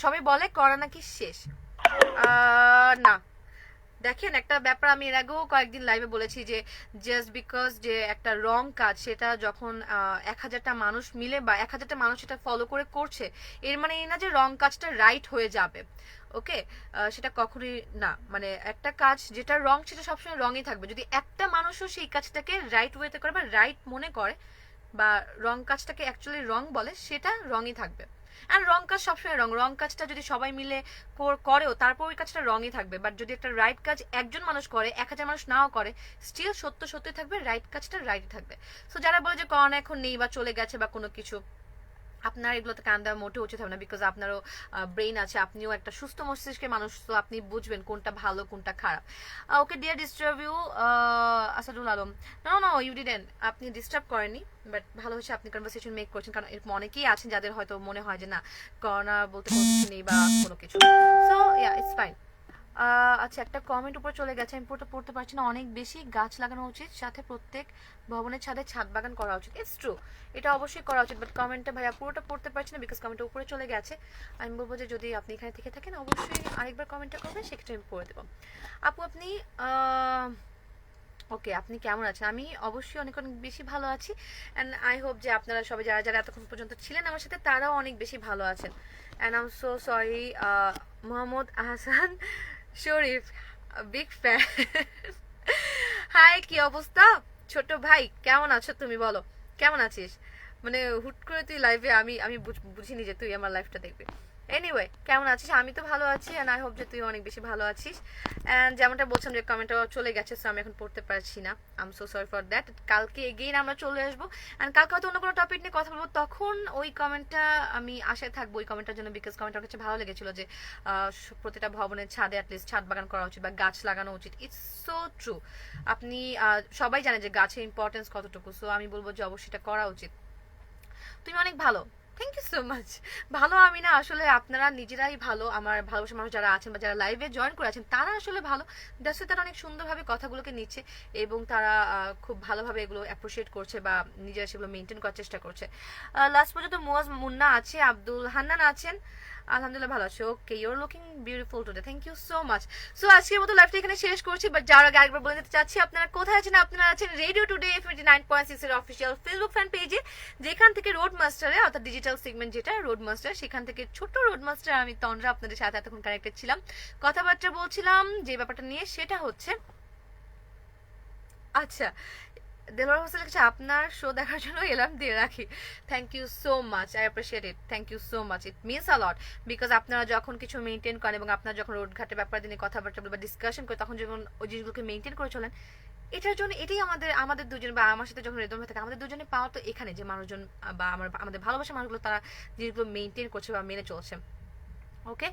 সবাই বলে করোনা কি শেষ? না, দেখেন একটা ব্যাপার আমি এর আগেও কয়েকদিন লাইভে বলেছি যে জাস্ট বিকজ যে একটা রং কাজ সেটা যখন 1000টা মানুষ মিলে বা 1000টা মানুষ সেটা ফলো করে করছে, এর মানে এই না যে রং কাজটা রাইট হয়ে যাবে। ওকে, সেটা কখনোই না, মানে একটা কাজ যেটা রং সেটা সবসময় রঙই থাকবে। যদি একটা মানুষও সেই কাজটাকে রাইট ওয়েতে করে বা রাইট মনে করে বা রং কাজটাকে অ্যাকচুয়ালি রং বলে, সেটা রঙই থাকবে। আর রং কাজ সবসময় রং কাজটা যদি সবাই মিলে করেও তারপর ওই কাজটা রঙই থাকবে। বাট যদি একটা রাইট কাজ একজন মানুষ করে 1000 মানুষ নাও করে, স্টিল সত্য সত্যই থাকবে, রাইট কাজটা রাইটই থাকবে। সো যারা বলে যে করোনা এখন নেই বা চলে গেছে বা কোনো কিছু, আপনার এগুলোতে কান দেওয়া মোটেও উচিত হবে না, বিকজ আপনারও ব্রেন আছে, আপনিও একটা সুস্থ মস্তিষ্কের মানুষ, তো আপনি বুঝবেন কোনটা ভালো কোনটা খারাপ। Okay dear disturb you Asadul Alam, no no you didn't, আপনি ডিস্টার্ব করেনি, বাট ভালো হচ্ছে আপনি কনভারসেশন মেক করছেন, কারণ এরকম অনেকেই আছেন যাদের হয়তো মনে হয় যে না করোনা বলতে কোনো কিছু নেই বা কোনো কিছু। So yeah it's fine. আচ্ছা, একটা কমেন্ট উপর চলে গেছে, আমি পুরোটা পড়তে পারছি না। অনেক বেশি গাছ লাগানো উচিত, সাথে প্রত্যেক ভবনের ছাদে ছাদ বাগান করা উচিত। ইটস ট্রু, এটা অবশ্যই করা উচিত, বাট কমেন্টটা ভাইয়া পুরোটা পড়তে পারছি না বিকজ কমেন্টটা উপরে চলে গেছে। আমি বলবো যে যদি আপনি এখানে থেকে থাকেন অবশ্যই আরেকবার কমেন্টটা করবেন, সেক্ষেত্রে আমি পড়ে দেবো। আপু আপনি ওকে, আপনি কেমন আছেন? আমি অবশ্যই অনেক অনেক বেশি ভালো আছি, অ্যান্ড আই হোপ যে আপনারা সবাই যারা যারা এতক্ষণ পর্যন্ত ছিলেন আমার সাথে তারাও অনেক বেশি ভালো আছেন। And I am so sorry Mohammad Ahsan Sharif, big fan. Hi, কি অবস্থা ছোট ভাই, কেমন আছো তুমি? বলো কেমন আছিস? মানে হুট করে তুই লাইভে, আমি আমি বুঝিনি যে তুই আমার লাইভটা দেখবি। এনিওয়ে কেমন আছিস? আমি তো ভালো আছি, অ্যান্ড আই হোপ যে তুই অনেক বেশি ভালো আছিস। অ্যান্ড যেমনটা বলছিলাম যে কমেন্টটা চলে গেছে, সো আমি এখন পড়তে পারছি না, I am so sorry for that. কালকে এগেইন আমরা চলে আসবো, অ্যান্ড কালকে হয়তো অন্য কোনো টপিক নিয়ে কথা বলবো, তখন ওই কমেন্টটা আমি আশায় থাকবো ওই কমেন্টটার জন্য, বিকজ কমেন্টটা কাছে ভালো লেগেছিল যে প্রতিটা ভবনের ছাদে অ্যাটলিস্ট ছাদ বাগান করা উচিত বা গাছ লাগানো উচিত। ইটস সো ট্রু, আপনি সবাই জানে যে গাছের ইম্পর্টেন্স কতটুকু, সো আমি বলবো যে অবশ্যই এটা করা উচিত। তুমি অনেক ভালো, থ্যাংক ইউ সো মাচ। ভালো আমি না, আসলে আপনারা নিজেরাই ভালো, আমার ভালোবাসা মানুষ যারা আছেন বা যারা লাইভে জয়েন করে আছেন তারা আসলে ভালো, দ্যাটস তারা অনেক সুন্দরভাবে কথাগুলোকে নিচ্ছে এবং তারা খুব ভালোভাবে এগুলো অ্যাপ্রিসিয়েট করছে বা নিজেরা সেগুলো মেনটেন করার চেষ্টা করছে। লাস্ট পর্যন্ত মুয়াজ মুন্না আছে, আব্দুল হান্নান আছেন, আলহামদুলিল্লাহ ভালো আছি। Okay, you are looking beautiful today, thank you so much. So আজকের মতো লাইভটা এখানে শেষ করছি, বাট যার আগে আরেকবার বলে দিতে চাচ্ছি আপনারা কোথায় আছেন। আপনারা আছেন রেডিও টুডে 89.6 এর অফিসিয়াল ফেসবুক ফ্যান পেজে, যেখান থেকে রোড মাস্টারে অর্থাৎ ডিজিটাল সেগমেন্ট যেটা রোড মাস্টার, সেখান থেকে ছোট্ট রোড মাস্টার আমি তন্দ্রা আপনাদের সাথে এতক্ষণ কানেক্টেড ছিলাম, কথাবার্তা বলছিলাম যে ব্যাপারটা নিয়ে, সেটা হচ্ছে আচ্ছা দেলোয়ার হোসেন লিখেছে আপনার শো দেখার জন্য এলার্ম দিয়ে রাখি। Thank you so much, I appreciate it, thank you so much, it means a lot. Because আপনারা যখন কিছু মেনটেন করেন এবং আপনারা যখন রোড ঘাটের ব্যাপারে দিনে কথাবার্তা বা ডিসকাশন করেন, তখন যখন ওই জিনিসগুলোকে মেনটেন করে চলেন, এটার জন্য এটাই আমাদের দুজন বা আমার সাথে যখন রেদম হয়ে থাকে, আমাদের দুজনে পাওয়া তো এখানে যে মানুষজন বা আমাদের ভালোবাসা মানুষগুলো তারা জিনিসগুলো মেনটেন করছে বা মেনে চলছে। ওকে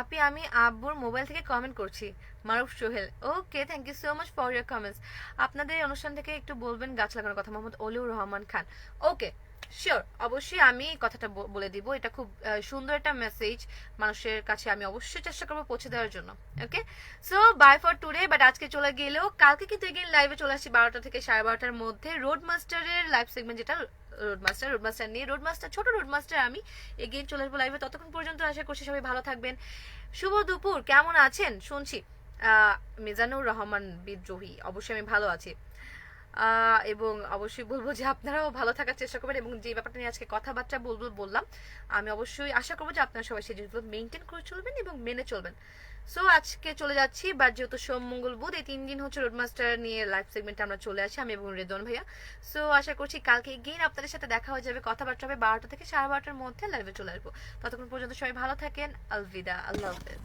আপি, আমি আব্বুর মোবাইল থেকে কমেন্ট করছি, Maruf Sohel. Okay, thank you so much for your comments. আপনাদের অনুষ্ঠান থেকে একটু বলবেন গাছ লাগানোর কথা, মোহাম্মদ অলিউর রহমান খান। ওকে শিওর, অবশ্যই আমি কথাটা বলে দিব। এটা খুব সুন্দর একটা মেসেজ মানুষের কাছে, আমি অবশ্যই চেষ্টা করবো পৌঁছে দেওয়ার জন্য। Okay, so bye for today. But আজকে চলে গেলেও কালকে কিন্তু এগেইন লাইভে চলে আসছি 12টা থেকে 12:30টার মধ্যে, রোড মাস্টারের লাইভ সেগমেন্ট যেটা রোড মাস্টার নিয়ে, রোড মাস্টার ছোট রোড মাস্টার আমি এগেইন চলে আসবো লাইভে। ততক্ষণ পর্যন্ত আশা করছি সবাই ভালো থাকবেন। শুভ দুপুর, কেমন আছেন শুনছি। মিজানুর রহমান বিদ্রোহী, অবশ্যই আমি ভালো আছি এবং অবশ্যই বলবো যে আপনারাও ভালো থাকার চেষ্টা করবেন এবং যে ব্যাপারটা নিয়ে আজকে কথাবার্তা বললাম, আমি অবশ্যই আশা করবো যে আপনারা সবাই সেই জিনিসগুলো মেনটেন করে চলবেন এবং মেনে চলবেন। সো আজকে চলে যাচ্ছি, বাট যেহেতু সোম মঙ্গল বুধ এই 3 দিন হচ্ছে রোডমাস্টার নিয়ে লাইভ সেগমেন্টে আমরা চলে আসি, আমি এবং রেদন ভাইয়া। সো আশা করছি কালকে এগেইন আপনাদের সাথে দেখা হয়ে যাবে, কথাবার্তা হবে 12টা থেকে 12:30টার মধ্যে লাইভে চলে আসবো। ততক্ষণ পর্যন্ত সবাই ভালো থাকেন, আলবিদা, আল্লাহ হাফেজ।